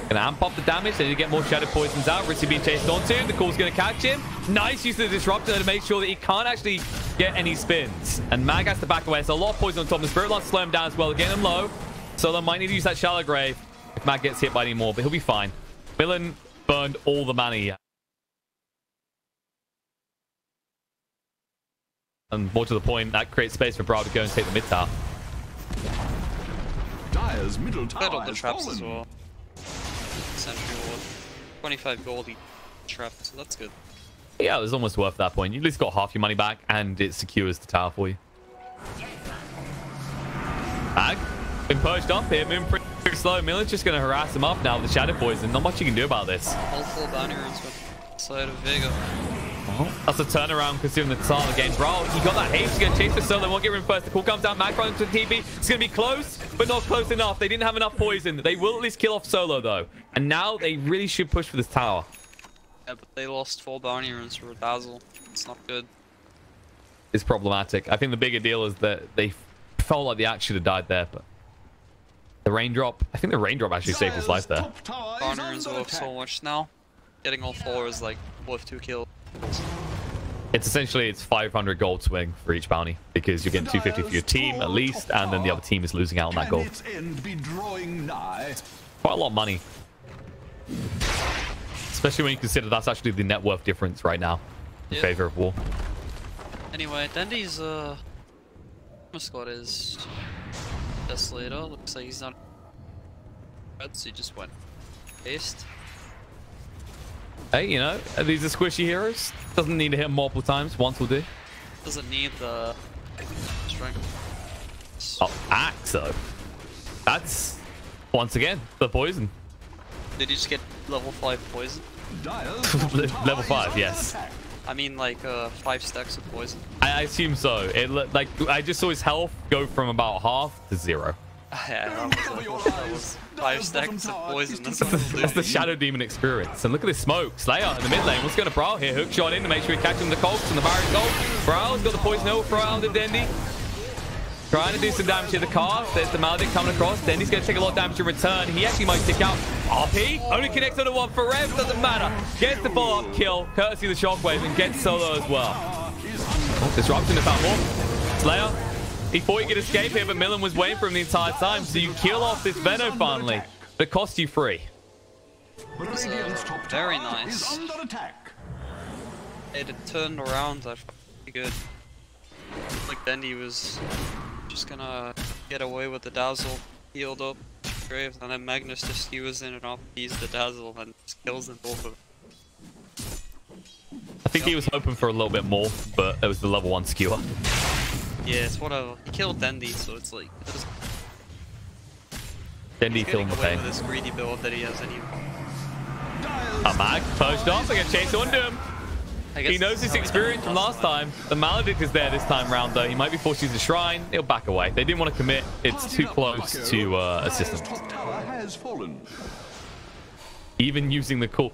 Going to amp up the damage. They need to get more Shadow Poisons out. Ritsu being chased onto. The call's going to catch him. Nice use of the Disruptor to make sure that he can't actually get any spins. And Mag has to back away. So a lot of poison on top. The Spirit Lance slow him down as well. Getting him low. So they might need to use that Shallow Grave if Mag gets hit by any more. But he'll be fine. Millen burned all the mana he had. And more to the point, that creates space for Brawl to go and take the mid tower. Dire's middle Fed tower on the has traps fallen. as well. Sentry ward. 25 gold each trap, so that's good. Yeah, it was almost worth that point. You at least got half your money back, and it secures the tower for you. Mag, been perched up here, moving pretty slow. Millen's just going to harass him up now with the Shadow Poison. Not much you can do about this. All 4 bounty runes with side of Vega. That's a turnaround considering the start of the game. Bro, he got that haste. He's going to chase the solo. Won't get him first. The call comes down. Mag runs to the TP. It's going to be close, but not close enough. They didn't have enough poison. They will at least kill off solo, though. And now they really should push for this tower. Yeah, but they lost 4 bounty runes for Dazzle. It's not good. It's problematic. I think the bigger deal is that they felt like the axe should have died there, but the raindrop, I think the raindrop actually saved his life there. Bounty runes are worth so much now. Getting all 4 is like worth 2 kills. It's essentially, it's 500 gold swing for each bounty because you're getting 250 for your team at least, and then the other team is losing out on that gold. Quite a lot of money. Especially when you consider that's actually the net worth difference right now in favor of war. Anyway, Dendi's squad is Desolator. Looks like he's not red, so he just went haste. Hey, you know, these are squishy heroes. Doesn't need to hit multiple times. Once will do. Doesn't need the strength. Oh, axe though. That's once again the poison. Did you just get level 5 poison? Level 5, yes. I mean, like 5 stacks of poison. I assume so. It like I just saw his health go from about half to 0. Yeah, that was 5 stacks of poison. That's the Shadow Demon experience. And look at this smoke. Slayer in the mid lane. What's going to Brawl here? Hook shot in to make sure he catches him the Colts and the Barrier Gold. Brawl's got the poison he'll throw out the Dendi. Trying to do some damage to the car. There's the Maledict coming across. Dendi's going to take a lot of damage in return. He actually might stick out. RP only connects on the one for Rev. Doesn't matter. Gets the follow-up kill, courtesy of the Shockwave, and gets solo as well. Oh, disruption about more. Slayer. He thought he could escape here, but Millen was waiting for him the entire time. So you kill off this Veno finally. But it costs you 3. Very nice. It had turned around. That's pretty good. Like Dendi was just gonna get away with the Dazzle, healed up, Grave, and then Magnus just skewers in and off, he's the Dazzle, and just kills them both of them. I think he was hoping for a little bit more, but it was the level 1 skewer. Yeah, it's whatever. He killed Dendi, so it's like... Dendi feeling the pain. With this greedy build that he has anyway. A Mag pushed off, they're gonna chase onto him. He knows his experience from last time. The Maledict is there this time round, though. He might be forced to use the Shrine. He'll back away. They didn't want to commit. It's too close to assistance. Even using the call.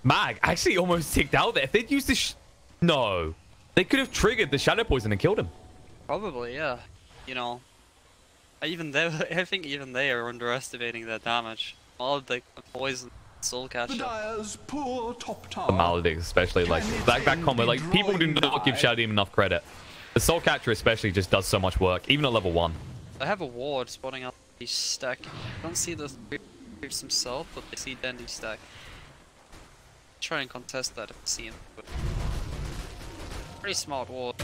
Mag actually almost ticked out there. If they'd used the... No. They could have triggered the Shadow Poison and killed him. Probably, yeah. You know, I think even they are underestimating their damage. All of the poison, soul catcher. The Maledict especially, like that combo, like people do not give Shadow Demon enough credit. The Soul Catcher especially just does so much work, even at level 1. I have a ward spawning up the stack. I don't see the Reefs himself, but I see Dendi stack. Try and contest that if I see him. But pretty smart ward.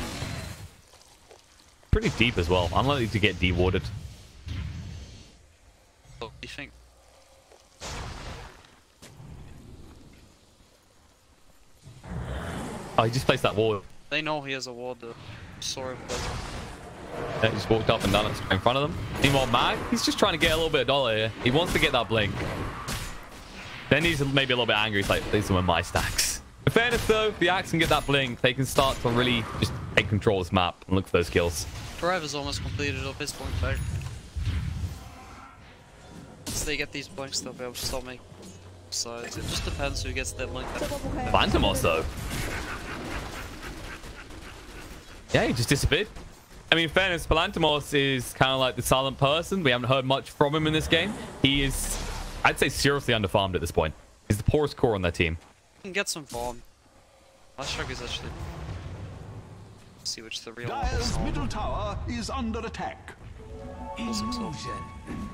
Pretty deep as well. Unlikely to get dewarded. What do you think? Oh, he just placed that wall. They know he has a ward though. Sorry, He just walked up and done it in front of them. Meanwhile, Mag, he's just trying to get a little bit of dollar here. He wants to get that blink. Dendi's maybe a little bit angry. He's like, these are my stacks. In fairness, though, the Axe can get that blink. They can start to really just take control of this map and look for those kills. Forever's almost completed up his blink back. Once they get these blinks, they'll be able to start making sides. It just depends who gets their blink back. Phantomos, though. Yeah, he just disappeared. I mean, in fairness, Phantomos is kind of like the silent person. We haven't heard much from him in this game. He is, I'd say, seriously underfarmed at this point. He's the poorest core on their team. Can get some farm. Last shrug is actually. See which the real Dire's middle tower is under attack.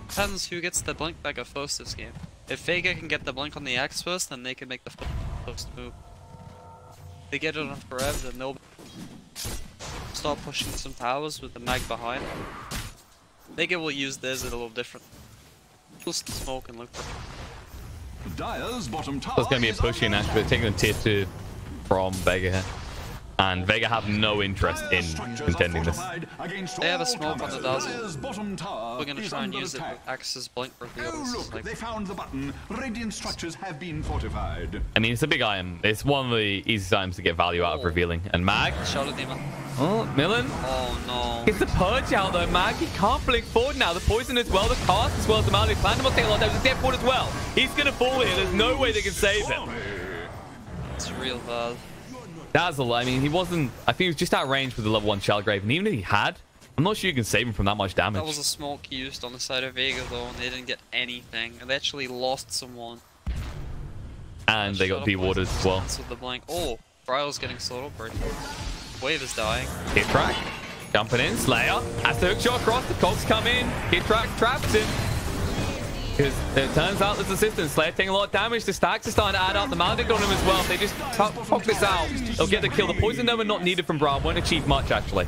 Depends who gets the blink dagger first this game. If Vega can get the blink on the Axe first, then they can make the first move. If they get it on Forever, then they'll start pushing some towers with the mag behind. Vega will use theirs a little different. Just smoke and look for Dire's bottom tower. So it's going to be a pushing actually, taking the tier 2 from Vega here. And Vega have no interest in contending this. They have a smoke on the dazzle. We're going to try and use it with Axe's blink reveals. They found the button. Radiant structures have been fortified. I mean, it's a big item. It's one of the easiest items to get value out of revealing. And Mag. Shot at him. Oh, Millen. Oh no. Gets the purge out though, Mag. He can't blink forward now. The poison as well, the cast as well as the melee plan. Will take a lot of damage. He's forward as well. He's going to fall here. There's no way they can save him. It's real bad. Dazzle, I mean, he wasn't... I think he was just out of range with the level 1 Shellgrave. And even if he had, I'm not sure you can save him from that much damage. That was a smoke used on the side of Vega though, and they didn't get anything. And they actually lost someone. And they got dewarded as well. With the blank. Oh, Bryle's getting slowed up right now. Wave is dying. Hit track. Jumping in. Slayer. Has the hook shot across. The cogs come in. Hit track traps him. Because it turns out there's assistance. Slayer taking a lot of damage. The stacks are starting to add up. The Maledict on him as well. If they just pop this out, they'll get the kill. The poison number not needed from Braum. Won't achieve much, actually.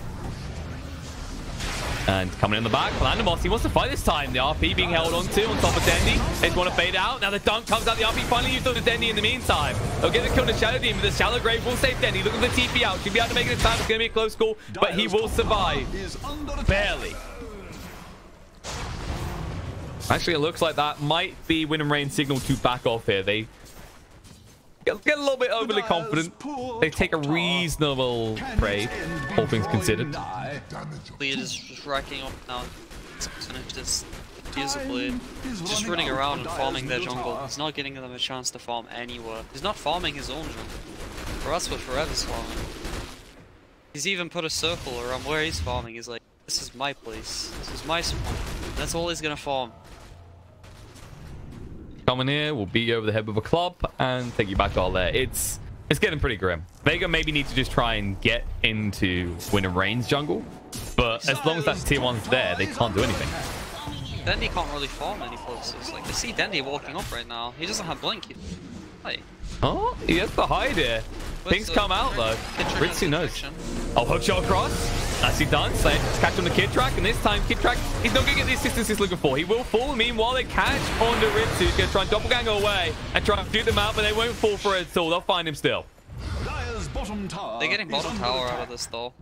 And coming in the back, Phantomos, he wants to fight this time. The RP being held on to on top of Dendi. They just want to fade out. Now the dunk comes out. The RP finally used on the Dendi in the meantime. They'll get the kill on the Shadow Demon. The Shallow Grave will save Dendi. Look at the TP out. Should be able to make it in time. It's going to be a close call, but he will survive. Barely. Actually, it looks like that might be Win and Rain signal to back off here. They get a little bit overly confident. They take a reasonable trade, all things considered. Bleed is just racking up now. Just use a Bleed. Just running around and farming their jungle. He's not getting them a chance to farm anywhere. He's not farming his own jungle. Or that's what Forever's farming. He's even put a circle around where he's farming. He's like, this is my place. This is my spawn. That's all he's gonna farm. Coming here, we'll beat you over the head with a club and take you back to all there. It's getting pretty grim. Vega maybe need to just try and get into Win and Rain's jungle, but as long as that tier 1's there, they can't do anything. Dendi can't really farm any places. Like, I see Dendi walking up right now. He doesn't have blink. Hey. Oh, he has the hide here. Things come out though. Ritsu knows. Oh, hook shot across. Nicely done. So catch on the Kid Track, and this time Kid Track, he's not going to get the assistance he's looking for. He will fall. Meanwhile, they catch on the Ritsu. He's going to try and doppelganger away and try and shoot them out, but they won't fall for it at all. They'll find him still. They're getting bottom tower out of this though.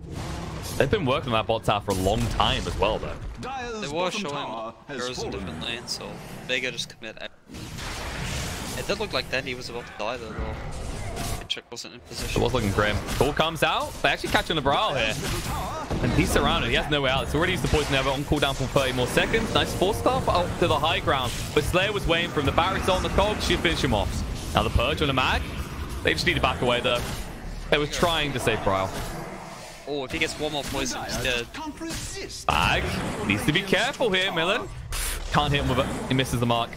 They've been working on that bot tower for a long time as well though. They were showing heroes in different lanes, so Vega just commit. It did look like Dendi was about to die though. Trick wasn't in position. It was looking grim. Call comes out. They actually catch on the Brawl here. And he's surrounded. He has no way out. It's already used the poison ever on cooldown for 30 more seconds. Nice force stuff up to the high ground. But Slayer was waiting for him. The Barret's on the cog. Should finish him off. Now the Purge on the Mag. They just need to back away though. They were trying to save Brawl. Oh, if he gets one more poison, he's dead. Mag needs to be careful here, Millen. Can't hit him with it. He misses the mark.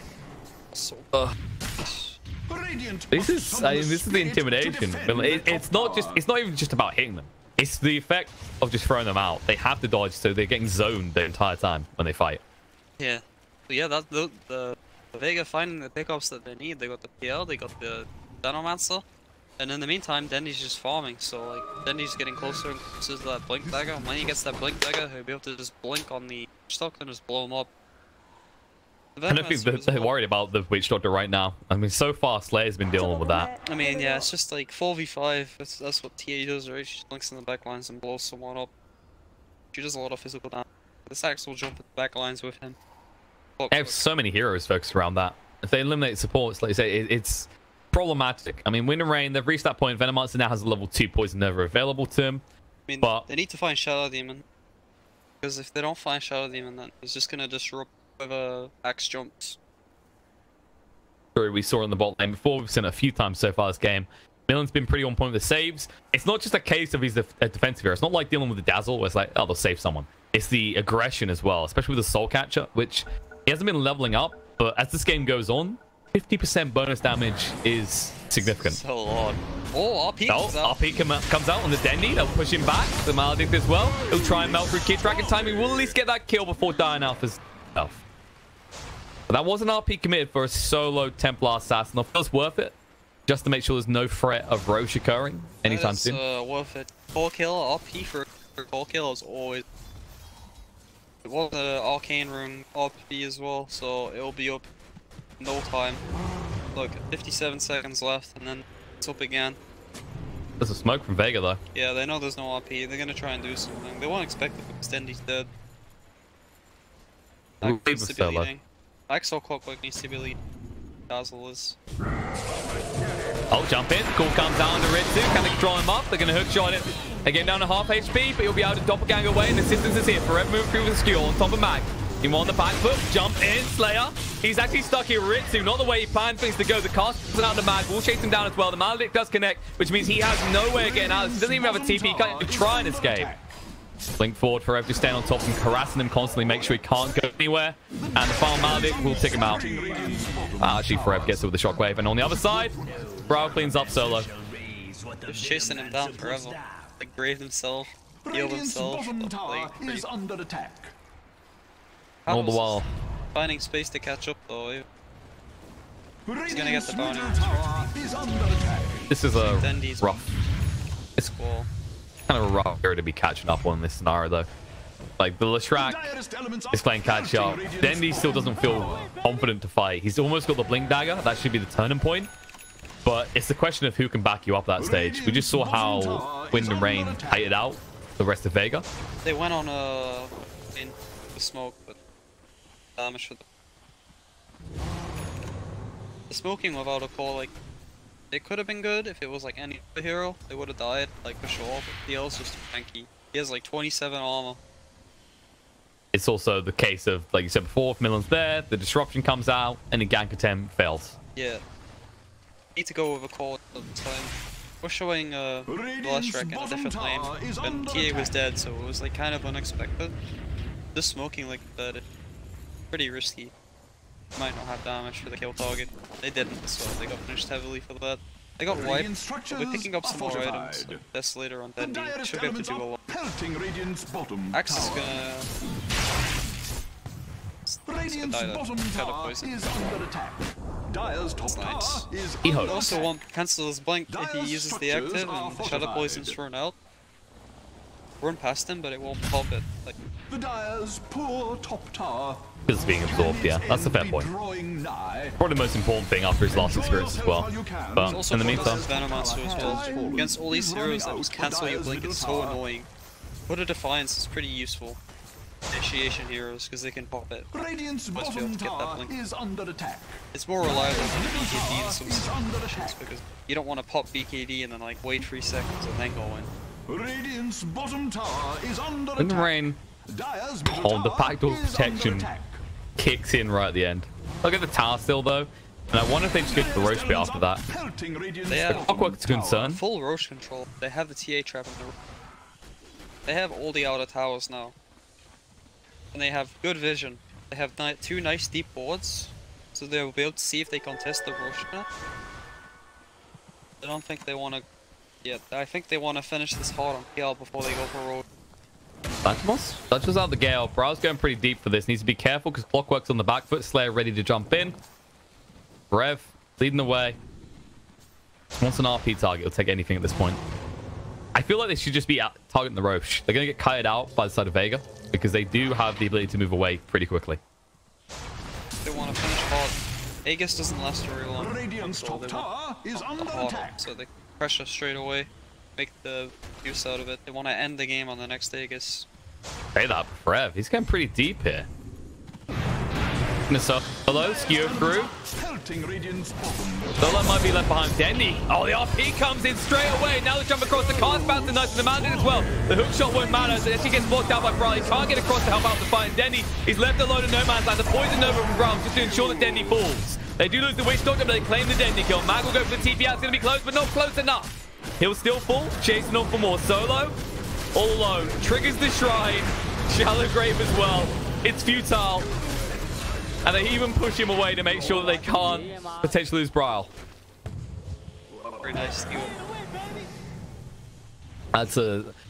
This is the intimidation. It's not even just about hitting them. It's the effect of just throwing them out. They have to dodge, so they're getting zoned the entire time when they fight. Yeah. But yeah, that's the Vega finding the pickups that they need. They got the PL, they got the Danomancer. And in the meantime, Dendi's just farming, so like Dendi's getting closer and closer to that blink dagger. And when he gets that blink dagger, he'll be able to just blink on the stock and just blow him up. I don't think they're worried about the Witch Doctor right now. I mean, so far Slayer's been dealing with that. I mean, yeah, it's just like 4v5. That's what TA does, right? She blinks in the back lines and blows someone up. She does a lot of physical damage. This Axe will jump at the back lines with him. They have so many heroes focused around that. If they eliminate supports, like you say, it's problematic. I mean, Wind and Rain, they've reached that point. Venomancer now has a level 2 Poison Nova available to him. I mean, but they need to find Shadow Demon. Because if they don't find Shadow Demon, then it's just going to disrupt whoever axe jumps. We saw in the bot lane before. We've seen it a few times so far this game. Milan's been pretty on point with the saves. It's not just a case of he's a defensive hero. It's not like dealing with the Dazzle where it's like, oh, they'll save someone. It's the aggression as well, especially with the Soul Catcher, which he hasn't been leveling up. But as this game goes on, 50% bonus damage is significant. So odd. Oh, RP comes out. RP comes out on the Dendi. They'll push him back. The Maledict as well. He'll try and melt through Kid Track in time. He will at least get that kill before dying out his health. But that was an RP committed for a solo Templar Assassin. I feel it's worth it, just to make sure there's no threat of Roche occurring anytime soon. Worth it. 4 kill, RP for 4 kill is always... It was an Arcane Rune RP as well, so it'll be up in no time. Look, 57 seconds left, and then it's up again. There's a smoke from Vega, though. Yeah, they know there's no RP. They're gonna try and do something. They won't expect it because Dendi's dead. That needs to be leading. Axel Clockwork needs to be leading. Dazzle is. Oh, jump in. Cool comes down to Ritsu. Can they control him up? They're going to hook shot it. Again, down to half HP, but he'll be able to doppelganger away, and the assistance is here. Forever move through with skill on top of Mag. Him on the back foot. Jump in. Slayer. He's actually stuck here. Ritsu, not the way he planned things to go. The cast is out the Mag. Will chase him down as well. The Maledict does connect, which means he has no way of getting out. He doesn't even have a TP. He can't even try and escape. Blink forward, Forever just staying on top and harassing him constantly, make sure he can't go anywhere. And the final Maledict will take him out. Actually, Forever gets it with the shockwave. And on the other side, Brow cleans up solo. Just chasing him down forever. Like, grave himself, heal himself. Like, is under attack. All the while finding space to catch up, though. He's gonna get the bounty. This is a Dendi's rough. It's cool. Kind of a rough area to be catching up on this scenario, though. Like, the Leshrac is playing catch up. Dendi still doesn't feel confident to fight. He's almost got the Blink Dagger. That should be the turning point. But it's the question of who can back you up that stage. We just saw how Wind and Rain hated out the rest of Vega. They went on in the smoke, but damage for the smoking without a core, like, it could have been good if it was like any other hero. They would have died, like, for sure. But DL's just tanky. He has like 27 armor. It's also the case of, like you said before, if Milan's there, the disruption comes out, and the gank attempt fails. Yeah. Need to go with a core at the time. We're showing Leshrac in a different lane, and TA was dead, so it was like kind of unexpected. Just smoking like that, it's pretty risky. Might not have damage for the kill target. They didn't, so they got punished heavily for that. They got wiped, but we're picking up some more items, like Desolator on Dendi. Should be able to do a lot. Axe is gonna... He hopes. Also won't cancel his blink if he uses the active and Shadow Poison's thrown out. Run past him, but it won't pop it. Like, the Dire's poor top tower. Because it's being absorbed, yeah. That's a fair point. Probably the most important thing after his last experience as well. But in the meantime... Venomancer as well. Against all these heroes that just cancel your blink, it's so annoying. Put a Defiance is pretty useful. Initiation heroes, because they can pop it. Radiant's bottom tower is under attack. It's more reliable than BKD in some situations, because you don't want to pop BKD and then like wait 3 seconds and then go in. Radiant's bottom tower is under attack. In the rain, the backdoor protection kicks in right at the end. Look at the tower still though, and I wonder if they just go to the Roche bit after that. They have Clockwork's concern. Full Roche control. They have the TA trap in the. They have all the outer towers now. And they have good vision. They have 2 nice deep boards, so they'll be able to see if they contest the Roche now. I don't think they want to. Yeah, I think they want to finish this hard on PL before they go for Roche. Touches out the Gale. Brow's going pretty deep for this. Needs to be careful because Clockwork's on the back foot. Slayer ready to jump in. Rev leading the way. Wants an RP target. He'll take anything at this point. I feel like they should just be targeting the Roche. They're going to get kited out by the side of Vega because they do have the ability to move away pretty quickly. They want to finish hard. Aegis doesn't last very long. Radiant's top tower is under attack. So they pressure straight away. Make the use out of it. They want to end the game on the next Aegis. Say that for Rev. He's getting pretty deep here. Gonna solo, skew through. Solo might be left behind Dendi. Oh, the RP comes in straight away. Now the jump across the cast bouncing nice to the mountain as well. The hook shot won't matter as he gets blocked out by Brawl. He can't get across to help out the fight. Dendi, he's left alone in no man's land. The poison over from Brawl just to ensure that Dendi falls. They do lose the Witch Doctor, but they claim the Dendi kill. Mag will go for the TP out. It's going to be close, but not close enough. He'll still fall, chasing on for more. Solo, all alone. Triggers the Shrine. Shallow Grave as well. It's futile. And they even push him away to make sure that they can't potentially lose Brawl. Very nice skill. That's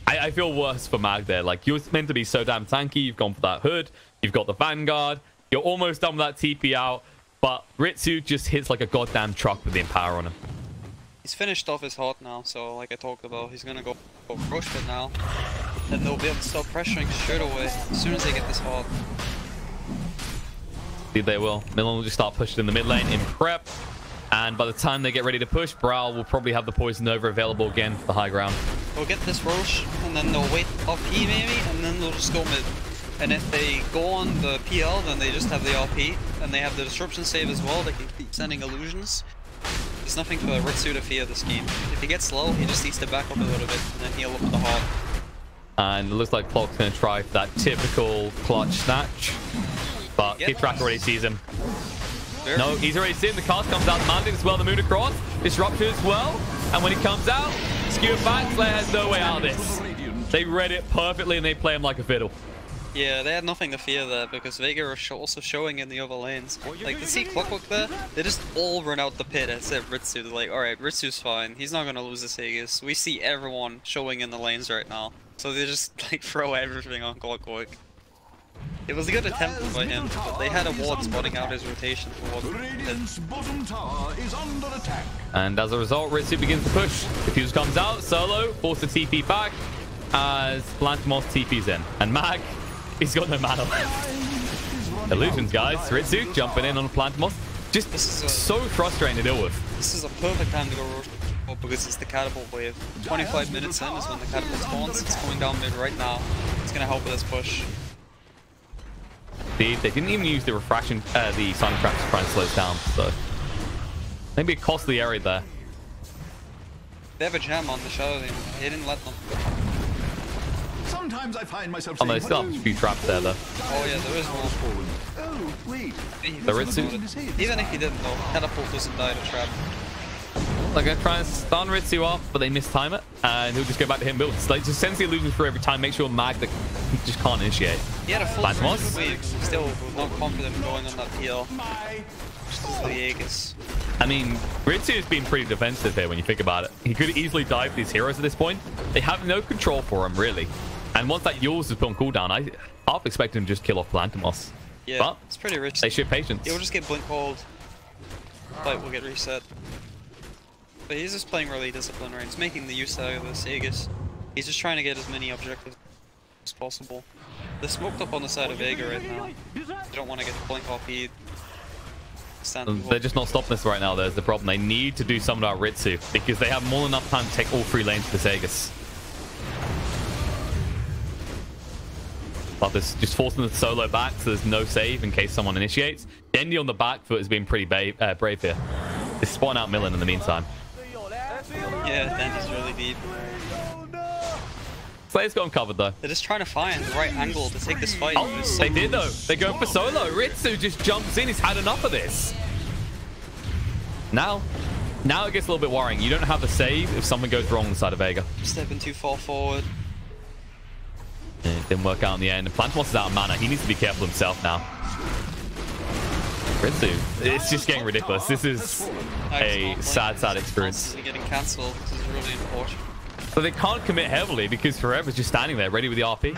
I feel worse for Mag there. Like, you're meant to be so damn tanky. You've gone for that hood. You've got the Vanguard. You're almost done with that TP out. But Ritsu just hits like a goddamn truck with the Empower on him. He's finished off his heart now, so like I talked about, he's gonna go rush it now. And they'll be able to stop pressuring straight away as soon as they get this heart. Indeed they will. Milan will just start pushing in the mid lane in prep. And by the time they get ready to push, Brawl will probably have the Poison Nova available again for the high ground. They'll get this Roche, and then they'll wait RP maybe, and then they'll just go mid. And if they go on the PL, then they just have the RP, and they have the Disruption save as well. They can keep sending illusions. There's nothing for Ritsu to fear this game. If he gets low, he just needs to back up a little bit, and then heal up the heart. And it looks like Clock's going to try for that typical clutch snatch. But Kidtrack already sees him. No, he's already seen the cast comes out, landing as well, the moon across, disruption as well, and when he comes out, skew back, Slayer has no way out of this. They read it perfectly and they play him like a fiddle. Yeah, they had nothing to fear there because Vega are also showing in the other lanes. Like, to see Clockwork there, they just all run out the pit except Ritsu. They're like, alright, Ritsu's fine, he's not gonna lose this Aegis. We see everyone showing in the lanes right now. So they just like throw everything on Clockwork. It was a good attempt by him, but they had a ward spotting out his rotation for and as a result, Ritsu begins to push. The fuse comes out, Solo forced the TP back as Blantimos TP's in. And Mag, he's got no mana left. Illusions, guys. Ritsu jumping in on Blantimos. Just so frustrating to deal with. This is a perfect time to go rush because it's the catapult wave. 25 minutes in is when the catapult spawns. It's going down mid right now. It's going to help with this push. They didn't even use the refraction, the Silent Trap to try and slow it down, so maybe a costly area there. They have a jam on the Shadow Demon. They didn't let them. Sometimes I find myself oh, no, they still have a few traps there, though. Oh yeah, there is one. Oh, wait. The Ritsu? Even if he didn't though, catapult doesn't die to trap. They're going to try and stun Ritsu off, but they mistime it, and he'll just go back to him builds. Like, just sends the illusions through every time, make sure Mag that he just can't initiate. He had a full wave, still not confident going on that PL. Just as the Aegis. I mean, Ritsu's been pretty defensive here when you think about it. He could easily dive these heroes at this point. They have no control for him, really. And once that Yules is put on cooldown, I half expect him to just kill off Blantimos. Yeah, but it's pretty rich. They show patience. He'll just get blink hold. Fight will get reset. But he's just playing really disciplined, right? He's making the use out of this Aegis. He's just trying to get as many objectives as possible. They're smoked up on the side of Vega right now. They don't want to get the blink off heed. They're just not stopping this right now. There's the problem. They need to do something about Ritsu because they have more than enough time to take all 3 lanes for this Aegis. But this just forcing the Solo back so there's no save in case someone initiates. Dendi on the back foot has been pretty brave here. They spawn out Millen in the meantime. Yeah, Dendi's really deep. Slayer's got him covered though. They're just trying to find the right angle to take this fight. Oh, they did though. They're going for Solo. Ritsu just jumps in. He's had enough of this. Now it gets a little bit worrying. You don't have a save if something goes wrong on the side of Vega. Stepping too far forward. And it didn't work out in the end. Blantimos is out of mana. He needs to be careful himself now. Ritsu, it's just getting ridiculous. This is a sad experience. Getting cancelled. This is really important. So they can't commit heavily because Forever's just standing there ready with the RP.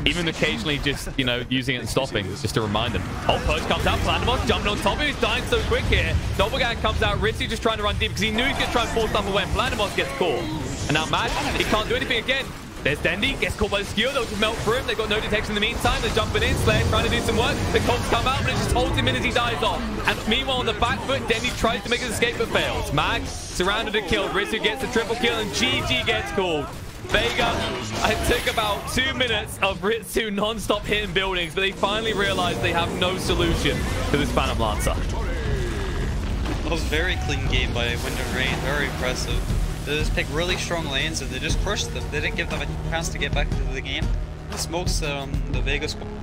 Even occasionally just, you know, using it and stopping just to remind them. Oh, Purge comes out. Blantimos jumping on top of him. He's dying so quick here. Doppelgang comes out. Ritsu just trying to run deep because he knew he was going to try and force stuff away. And Blantimos gets caught. And now Mag, he can't do anything again. There's Dendi, gets caught by the skewer, they'll just melt through him, they've got no detection in the meantime, they're jumping in, Slayer trying to do some work, the cogs come out, but it just holds him in as he dies off. And meanwhile on the back foot, Dendi tries to make his escape but fails. Mag, surrounded and killed, Ritsu gets the triple kill and GG gets called. Vega, it took about 2 minutes of Ritsu non-stop hitting buildings, but they finally realized they have no solution to this Phantom Lancer. That was a very clean game by Wind and Rain, very impressive. They just picked really strong lanes and they just crushed them. They didn't give them a chance to get back into the game. Smokes the Vega Squadron